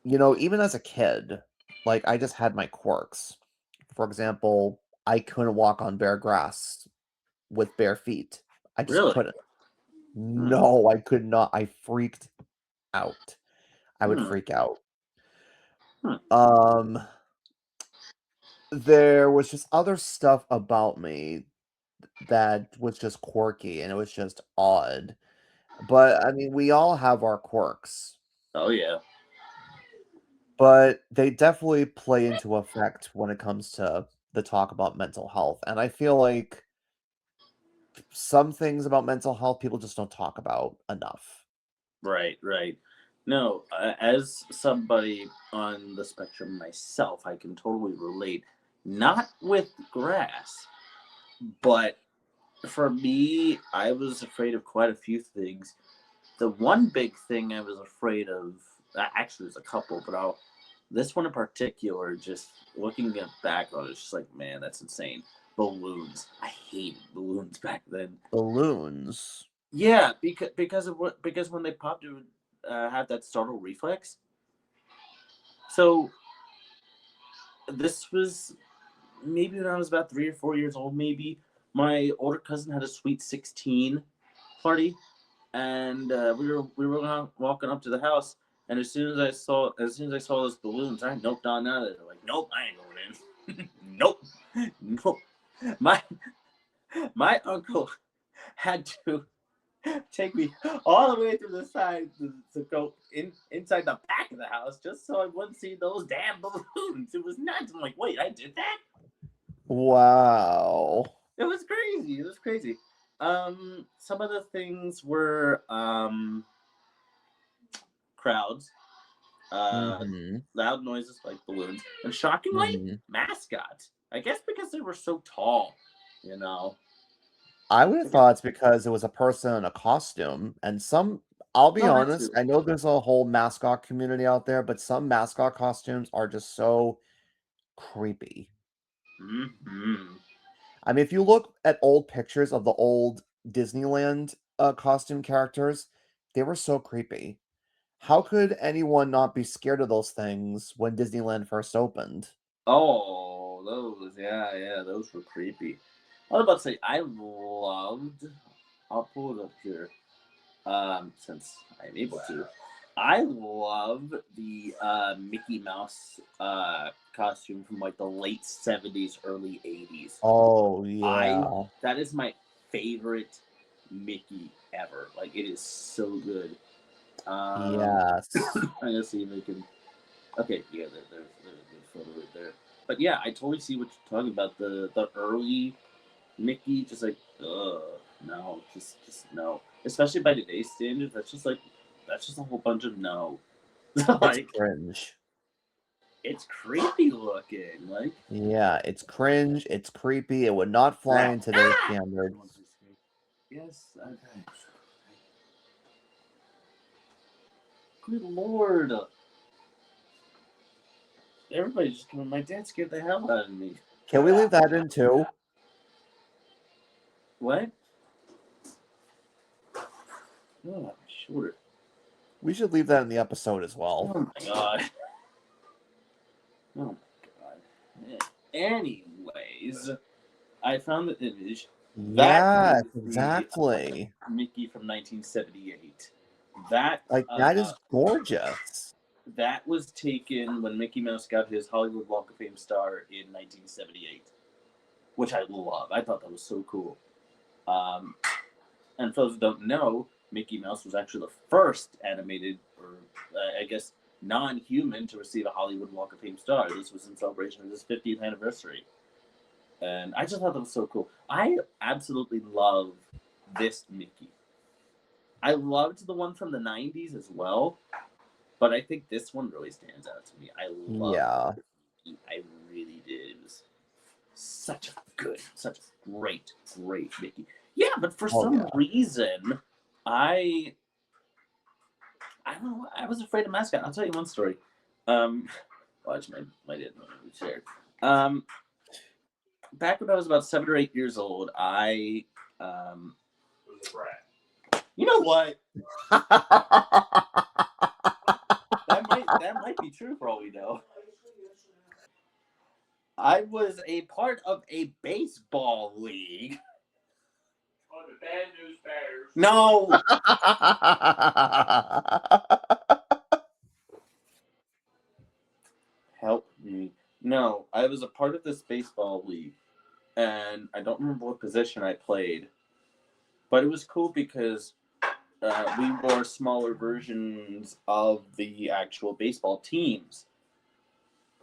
Even as a kid, like, I just had my quirks. For example, I couldn't walk on bare grass with bare feet. I just Really? couldn't. Hmm. No, I could not. I freaked out. I would Hmm. freak out. Hmm. Um, there was just other stuff about me that was just quirky and it was just odd. But I mean, we all have our quirks, Oh yeah. but they definitely play into effect when it comes to the talk about mental health. And I feel like some things about mental health people just don't talk about enough. Right. Right. No, as somebody on the spectrum myself, I can totally relate. Not with grass, but for me, I was afraid of quite a few things. The one big thing I was afraid of, actually, there's a couple, but this one in particular, just looking back on it, it's just like, man, that's insane. Balloons. I hated balloons back then. Balloons. Yeah, because when they popped, it would have that startle reflex. So this was maybe when I was about 3 or 4 years old. Maybe my older cousin had a sweet 16 party, and we were walking up to the house, and as soon as I saw those balloons, I noped on out of there. Like, nope, I ain't going in. Nope, nope. My my uncle had to take me all the way to the side to go inside the back of the house just so I wouldn't see those damn balloons. It was nuts. I'm like, wait, I did that? Wow. It was crazy. It was crazy. Some of the things were crowds, uh, Mhm. loud noises like balloons, and shockingly, Mhm. mascots. I guess because they were so tall, you know. I would have Because, thought it's because it was a person in a costume, and I'll be no, that honest, too. I know there's a whole mascot community out there, but some mascot costumes are just so creepy. Mm-hmm. I mean, if you look at old pictures of the old Disneyland costume characters, they were so creepy. How could anyone not be scared of those things when Disneyland first opened? Oh, those, yeah, yeah, those were creepy. I was about to say, I loved. I'll pull it up here, since I'm able to. I love the Mickey Mouse costume from like the late '70s, early '80s. Oh, I yeah. That is my favorite Mickey ever. Like, it is so good. Yes. I'm gonna see if I can. Okay, yeah, there's a good photo right there. But yeah, I totally see what you're talking about. The early Mickey, just like, no, just no. Especially by today's standards, that's just a whole bunch of no. It's Like, cringe. it's creepy looking. Like Yeah, it's cringe, it's creepy, it would not fly that. in today's Ah! standards. Yes, okay. Good lord. Everybody just coming. My dad scared the hell out of me. Can we leave that in too? What? Oh, my shoulder. We should leave that in the episode as well. Oh my god. Oh my god. Anyways, I found the image. That Yes, is the exactly. Mickey from 1978. That Like, that is gorgeous. that was taken when Mickey Mouse got his Hollywood Walk of Fame star in 1978, which I love. I thought that was so cool. Um, and for those who don't know, Mickey Mouse was actually the first animated, or I guess non-human, to receive a Hollywood Walk of Fame star. This was in celebration of his 50th anniversary, and I just thought that was so cool. I absolutely love this Mickey. I loved the one from the '90s as well, but I think this one really stands out to me. I loved Yeah. this Mickey. I really did. It was such a great Mickey. Yeah, but for Oh, some yeah. reason, I I don't know. I was afraid of mascot. I'll tell you one story. Um, watch my dad shared. Um, back when I was about 7 or 8 years old, I was a brat. You know what? That might be true for all we know. I was a part of a baseball league. Oh, the Bad News Bears. No. Help me. No, I was a part of this baseball league, and I don't remember what position I played, but it was cool because we wore smaller versions of the actual baseball teams.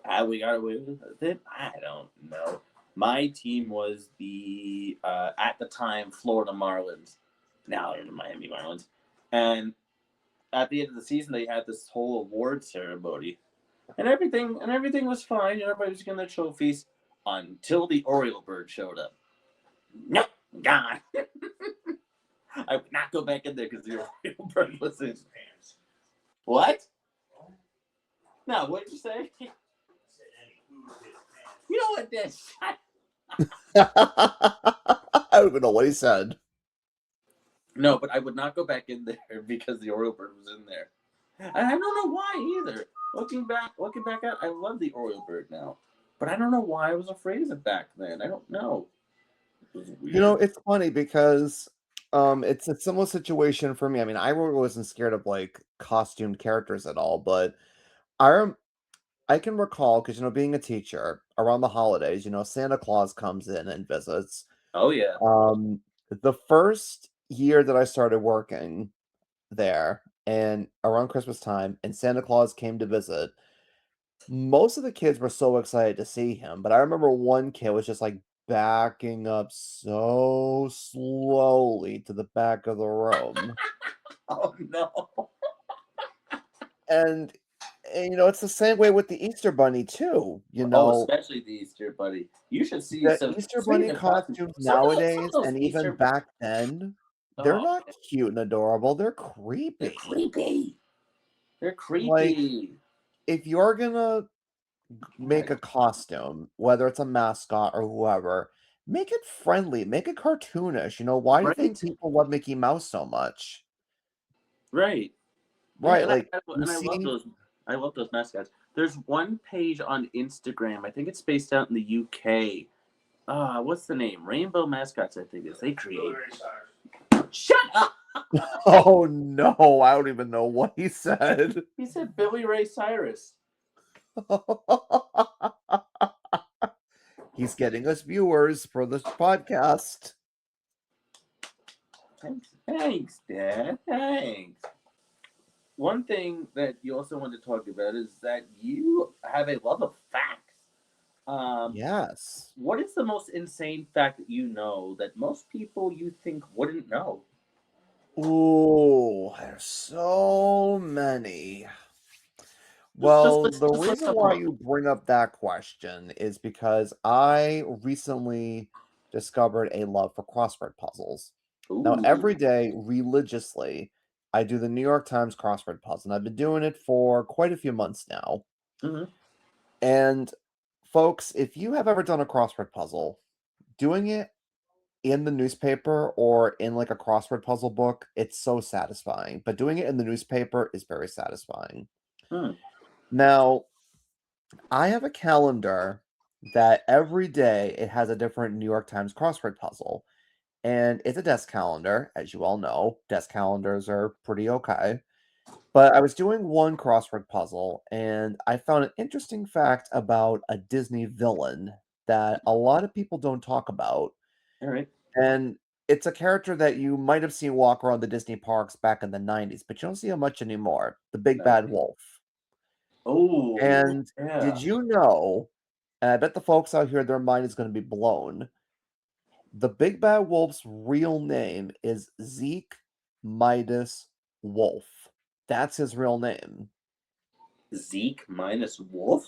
How we got away with it, I don't know. My team was the at the time Florida Marlins. Now they're the Miami Marlins, and at the end of the season they had this whole award ceremony, and everything was fine. Everybody was getting their trophies until the Oriole bird showed up. No, gone. I would not go back in there because the Oriole bird was in. What? No, what did you say? You know what, this? I don't even know what he said. No, but I would not go back in there because the Oriole bird was in there. And I don't know why either. Looking back at, I love the Oriole bird now, but I don't know why I was afraid of it back then. I don't know. It was You know, weird. it's funny because it's a similar situation for me. I mean, I really wasn't scared of like costumed characters at all, but I rem- I can recall because being a teacher around the holidays, Santa Claus comes in and visits. Oh yeah. The first year that I started working there and around Christmas time and Santa Claus came to visit, most of the kids were so excited to see him, but I remember one kid was just like backing up so slowly to the back of the room. Oh no. And, it's the same way with the Easter Bunny too. Oh, especially the Easter Bunny. You should see. The So Easter speaking Bunny of costumes, costumes some of nowadays those and even Easter. back then, they're Oh, not cute and adorable. They're they're creepy. creepy. They're Like, creepy. if you're gonna make Right. a costume, whether it's a mascot or whoever, make it friendly, make it cartoonish. Why do you think Right. people love Mickey Mouse so much? Right. Yeah, Right, like you and I love see, those. I love those mascots. There's one page on Instagram. I think it's based out in the UK. What's the name? Rainbow Mascots. I think is they create. Shut up. oh no, I don't even know what he said. He said Billy Ray Cyrus. He's getting us viewers for this podcast. Thanks, Dad. Thanks. One thing that you also want to talk about is that you have a love of facts. Um, Yes. what is the most insane fact that you know that most people you think wouldn't know? Ooh, there's so many. Just Well, the just list reason them why off. you bring up that question is because I recently discovered a love for crossword puzzles. Now, Ooh. every day, religiously, I do the New York Times crossword puzzle, and I've been doing it for quite a few months now. Mm-hmm. And folks, if you have ever done a crossword puzzle, doing it in the newspaper or in like a crossword puzzle book, it's so satisfying. But doing it in the newspaper is very satisfying. Hmm. Now, I have a calendar that every day it has a different New York Times crossword puzzle. And it's a desk calendar, as you all know. Desk calendars are pretty okay. But I was doing one crossword puzzle and I found an interesting fact about a Disney villain that a lot of people don't talk about. All right. And it's a character that you might have seen walk around the Disney parks back in the 90s, but you don't see him much anymore. The Big Nice. Bad Wolf. Oh, And did yeah. you know, and I bet the folks out here, their mind is going to be blown. The Big Bad Wolf's real name is Zeke Midas Wolf. That's his real name. Zeke minus Wolf?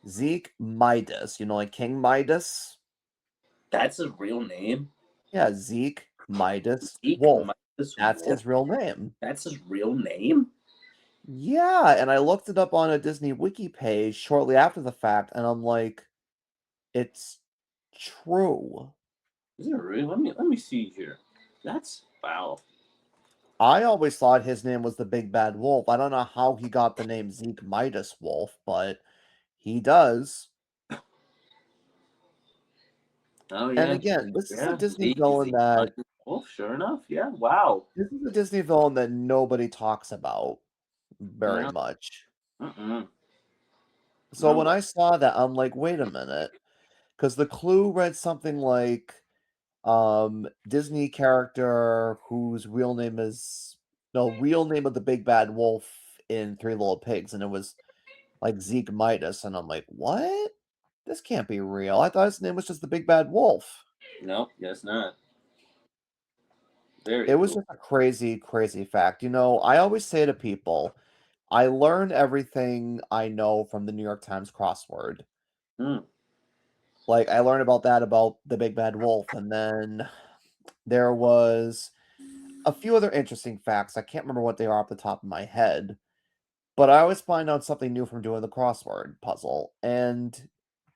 Zeke Midas. Like King Midas? That's his real name? Yeah, Zeke Midas Zeke Wolf. minus That's Wolf? his real name. That's his real name? Yeah, and I looked it up on a Disney Wiki page shortly after the fact, and I'm like, it's true. Is it really? Let me see here. That's wow. I always thought his name was the Big Bad Wolf. I don't know how he got the name Zeke Midas Wolf, but he does. Oh And yeah, again, this is a yeah. Disney Z villain Z. that Wolf. Sure enough. Yeah. Wow. this is a Disney villain that nobody talks about very No. much. Mm-mm. So when No. I saw that, I'm like, wait a minute, because the clue read something like Disney character whose real name is no real name of the Big Bad Wolf in Three Little Pigs, and it was like Zeke Midas, and I'm like, what? This can't be real. I thought his name was just the Big Bad Wolf. No. Guess not. Very It was cool. just a crazy, crazy fact. I always say to people, I learn everything I know from the New York Times crossword. Hmm. Like I learned about that about the Big Bad Wolf, and then there was a few other interesting facts. I can't remember what they are off the top of my head, but I always find out something new from doing the crossword puzzle. And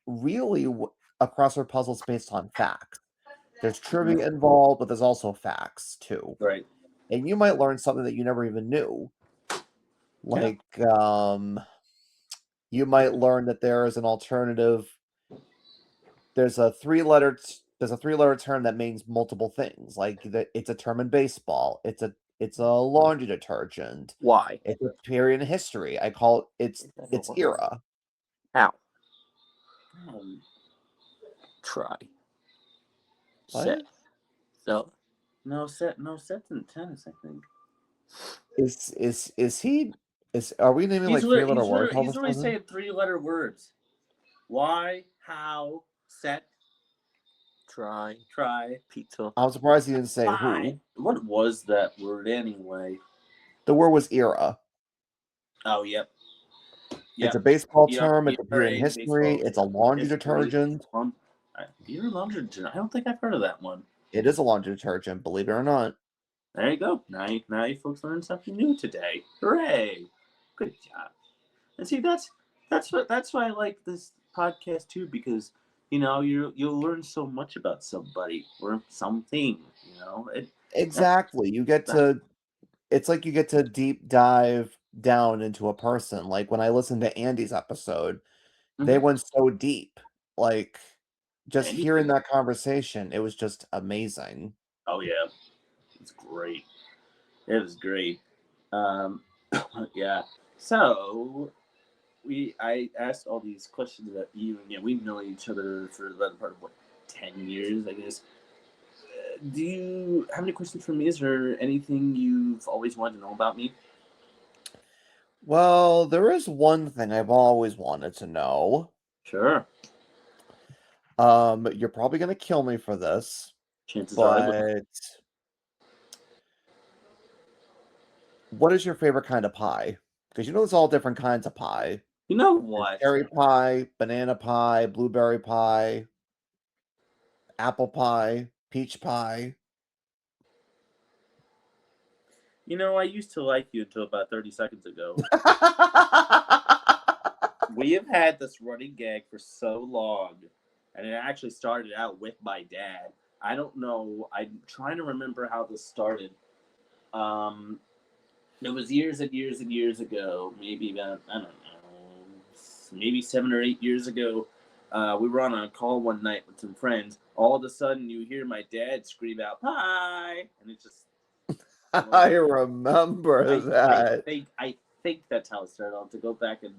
really, a crossword puzzle is based on facts. There's trivia involved, but there's also facts too. Right. And you might learn something that you never even knew. Yeah. Like, you might learn that there is an alternative. There's a three-letter term that means multiple things. Like that, it's a term in baseball. It's a laundry detergent. Why? It's a period in history. I call it's era. How? Um, try. Set. What So. No set. No sets in tennis. I think. is he? Is are we naming like three-letter words all of He's a literally sudden? saying three-letter words. Why? How? Set. Try. Pizza. I'm surprised he didn't say Why? who. What was that word anyway? The word was era. Oh, yep. It's a Yep. baseball ER, term. It's a period in ERA, history. baseball, It's a laundry history. detergent. Beer laundry detergent. I don't think I've heard of that one. It is a laundry detergent, believe it or not. There you go. Now you folks learned something new today. Hooray! Good job. And see, that's why I like this podcast too, because you'll learn so much about somebody or something. That's Exactly. that. It's like you get to deep dive down into a person. Like when I listened to Andy's episode, they Mhm. went so deep. Like just hearing Anything. that conversation, it was just amazing. Oh yeah, it's great. It was great. Um, yeah. So I asked all these questions about you, and yeah, we've known each other for the better part of what 10 years, I guess. Do you have any questions for me? Is there anything you've always wanted to know about me? Well, there is one thing I've always wanted to know. Sure. You're probably gonna kill me for this, Chances are I will. but what is your favorite kind of pie? Because there's all different kinds of pie. You know There's what? cherry pie, banana pie, blueberry pie, apple pie, peach pie. I used to like you until about 30 seconds ago. We have had this running gag for so long, and it actually started out with my dad. I don't know. I'm trying to remember how this started. Um, it was years and years and years ago, maybe about, I don't know, maybe 7 or 8 years ago. We were on a call one night with some friends. All of a sudden, you hear my dad scream out, "Hi!" And it's just, I remember I, I that. think, I think that's how it started. I'll have to go back and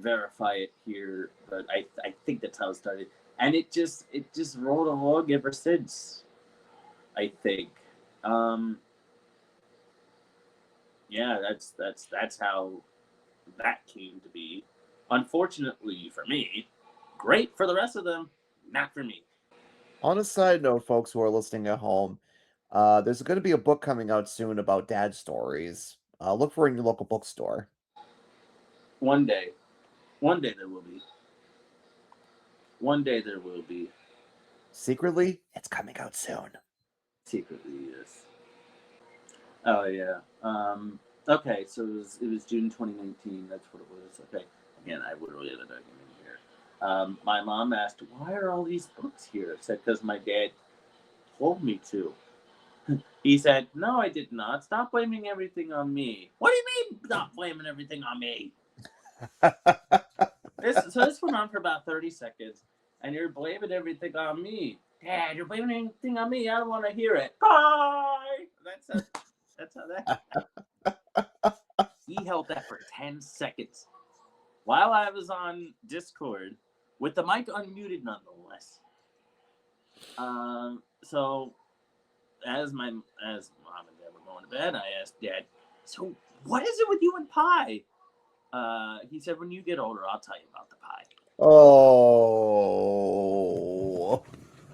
verify it here, but I think that's how it started, and it just rolled along ever since. I think, um, yeah, that's how that came to be. Unfortunately for me, great for the rest of them, not for me. On a side note, folks who are listening at home, there's going to be a book coming out soon about dad stories. Look for it in your local bookstore. One day, one day there will be. One day there will be. Secretly, it's coming out soon. Secretly, yes. Oh yeah. Okay, so it was June 2019. That's what it was. Okay, again, I literally have a document here. My mom asked, "Why are all these books here?" I said, "Because my dad told me to." He said, "No, I did not. Stop blaming everything on me." What do you mean, stop blaming everything on me? This went on for about 30 seconds, and you're blaming everything on me. Dad, you're blaming everything on me. I don't want to hear it. Bye. That's how that. He held that for 10 seconds while I was on Discord with the mic unmuted, nonetheless. So as mom and dad were going to bed, I asked Dad, "So what is it with you and pie?" He said, "When you get older, I'll tell you about the pie." Oh.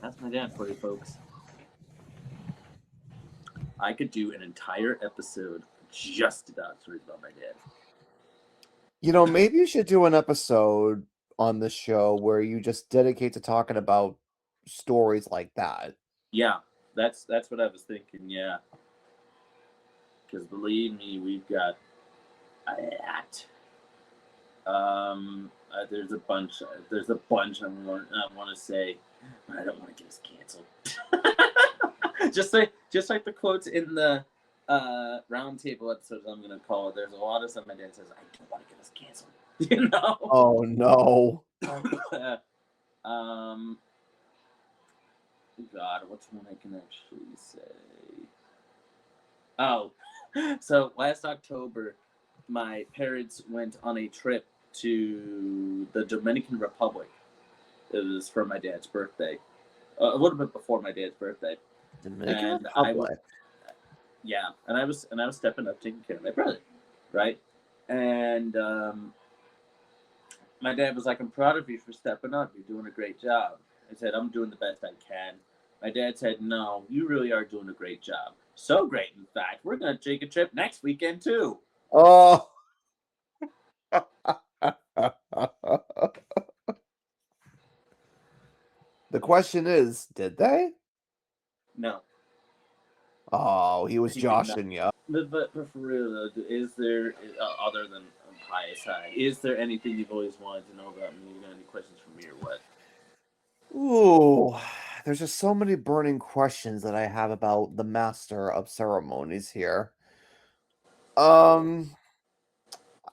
That's my dad for you, folks. I could do an entire episode just about stories about my dad. Maybe you should do an episode on the show where you just dedicate to talking about stories like that. Yeah, that's what I was thinking. Yeah, because believe me, we've got a lot. There's a bunch. There's a bunch I want to say, but I don't want to get us canceled. just like the quotes in the roundtable episodes, I'm gonna call it. There's a lot of stuff my dad says. I don't want to get us canceled. You know. Oh no. um. God, what's one I can actually say? Oh, so last October, my parents went on a trip to the Dominican Republic. It was for my dad's birthday, a little bit before my dad's birthday, Dominican and I was, Republic. yeah, and I was stepping up, taking care of my brother, right? And my dad was like, "I'm proud of you for stepping up. You're doing a great job." I said, "I'm doing the best I can." My dad said, "No, you really are doing a great job. So great, in fact, we're gonna take a trip next weekend too." Oh. The question is, did they? No, Oh, he was he did not. joshing you. But for real though, is there other than pie aside, is there anything you've always wanted to know about me? You got any questions for me or what? Ooh, there's just so many burning questions that I have about the master of ceremonies here. Um,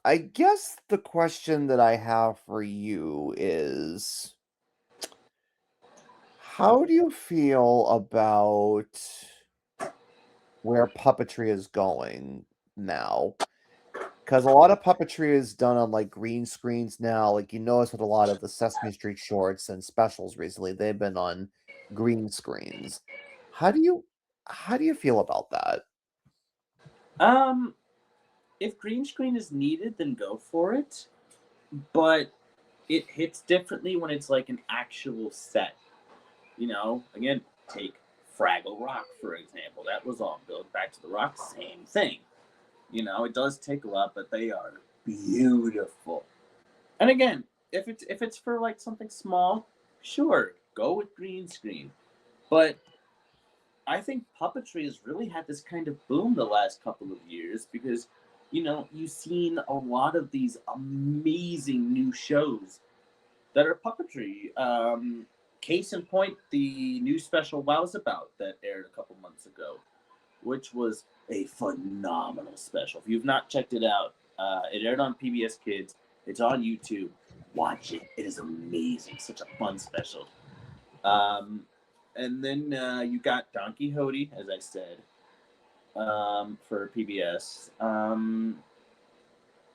I guess the question that I have for you is, how do you feel about where puppetry is going now? Because a lot of puppetry is done on like green screens now. Like you notice with a lot of the Sesame Street shorts and specials recently, they've been on green screens. How do you how do you feel about that? Um, if green screen is needed, then go for it. But it hits differently when it's like an actual set. Again, take Fraggle Rock for example. That was all built back to the Rock, same thing. It does take a lot, but they are beautiful. And again, if it's for like something small, sure, go with green screen. But I think puppetry has really had this kind of boom the last couple of years because you've seen a lot of these amazing new shows that are puppetry. Case in point, the new special Wow's About that aired a couple months ago, which was a phenomenal special. If you've not checked it out, it aired on PBS Kids. It's on YouTube. Watch it. It is amazing. Such a fun special. Um, and then you got Don Quixote, as I said, for PBS.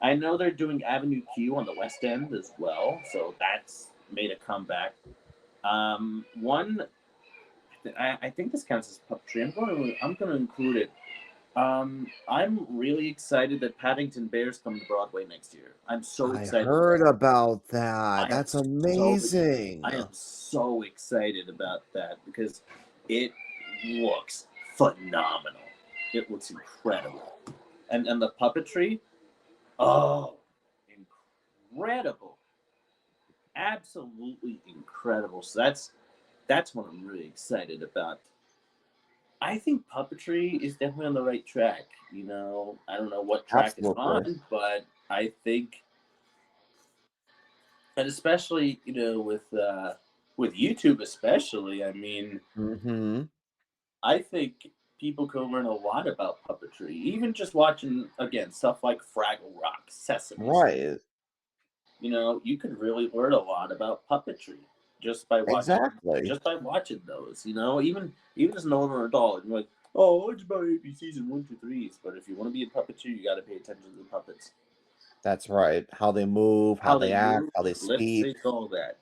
I know they're doing Avenue Q on the West End as well, so that's made a comeback. One, I think this counts as puppetry. I'm going to include it. I'm really excited that Paddington Bear's coming to Broadway next year. I'm so I excited heard about that. about that. I am That's so amazing. I am so excited about that because it looks phenomenal. It looks incredible, and the puppetry, oh, incredible, absolutely incredible. So that's what I'm really excited about. I think puppetry is definitely on the right track. I don't know what track it's Absolutely. on, but I think, and especially with YouTube, especially. I mean, Mm-hmm. I think people can learn a lot about puppetry, even just watching again stuff like Fraggle Rock, Sesame Street. Right. You could really learn a lot about puppetry just by watching Exactly. those. Even as an older adult, and you're like, oh, it's about ABCs and 1, 2, 3s. But if you want to be a puppeteer, you got to pay attention to the puppets, That's right. How they move, how how they they act, move, how they lip speak. sync, all that.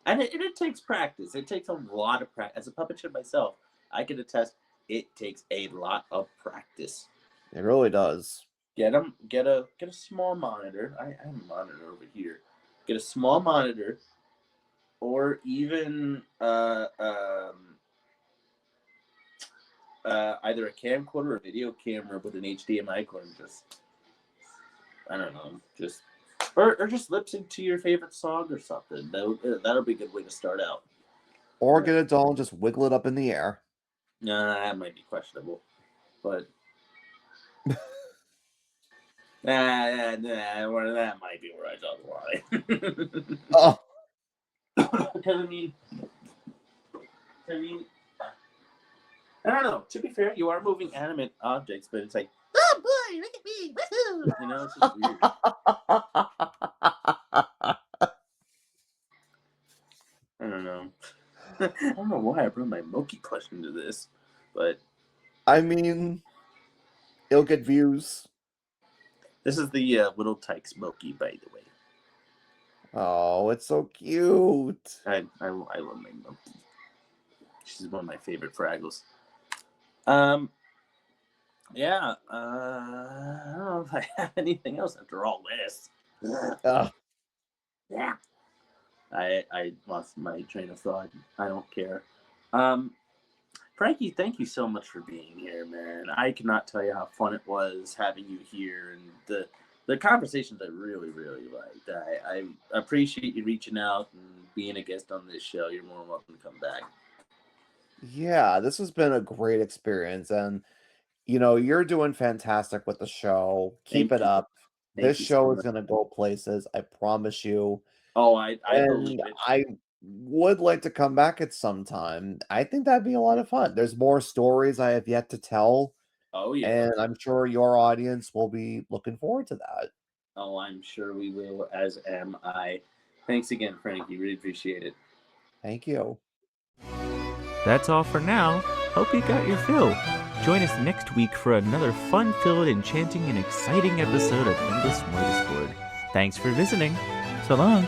And it takes practice. It takes a lot of practice. As a puppeteer myself, I can attest it takes a lot of practice. It really does. Get a small monitor. I have a monitor over here. Get a small monitor, or even either a camcorder or a video camera with an HDMI cord. And just I don't know, just or just lip sync to your favorite song or something. That'll be a good way to start out. Or But get a doll and just wiggle it up in the air. nah, that might be questionable. But well, that might be where I draw the line. Oh, Because I mean, I don't know. To be fair, you are moving animate objects, but it's like, oh boy, look at me, woohoo! It's just weird. I don't know. I don't know why I brought my Moki plush into this, but I mean, it'll get views. this is the Little Tykes Moki, by the way. Oh, it's so cute. I love my Moki. She's one of my favorite Fraggles. Um, yeah. I don't know if I have anything else after all this. Ugh. Yeah. I lost my train of thought. I don't care. Um, Frankie, thank you so much for being here, man. I cannot tell you how fun it was having you here, and the conversations I really, really liked. I appreciate you reaching out and being a guest on this show. You're more than welcome to come back. Yeah, this has been a great experience. And, you're doing fantastic with the show. Keep Thank it you. up. This Thank you so show is much. going to go places. I promise you. Oh, I believe And it. I would like to come back at some time. I think that'd be a lot of fun. There's more stories I have yet to tell, Oh yeah. and I'm sure your audience will be looking forward to that. Oh, I'm sure we will, as am I. Thanks again, Frankie. Really appreciate it. Thank you. That's all for now. Hope you got your fill. Join us next week for another fun-filled, enchanting, and exciting episode of English Smorgasbord. Thanks for visiting. So long.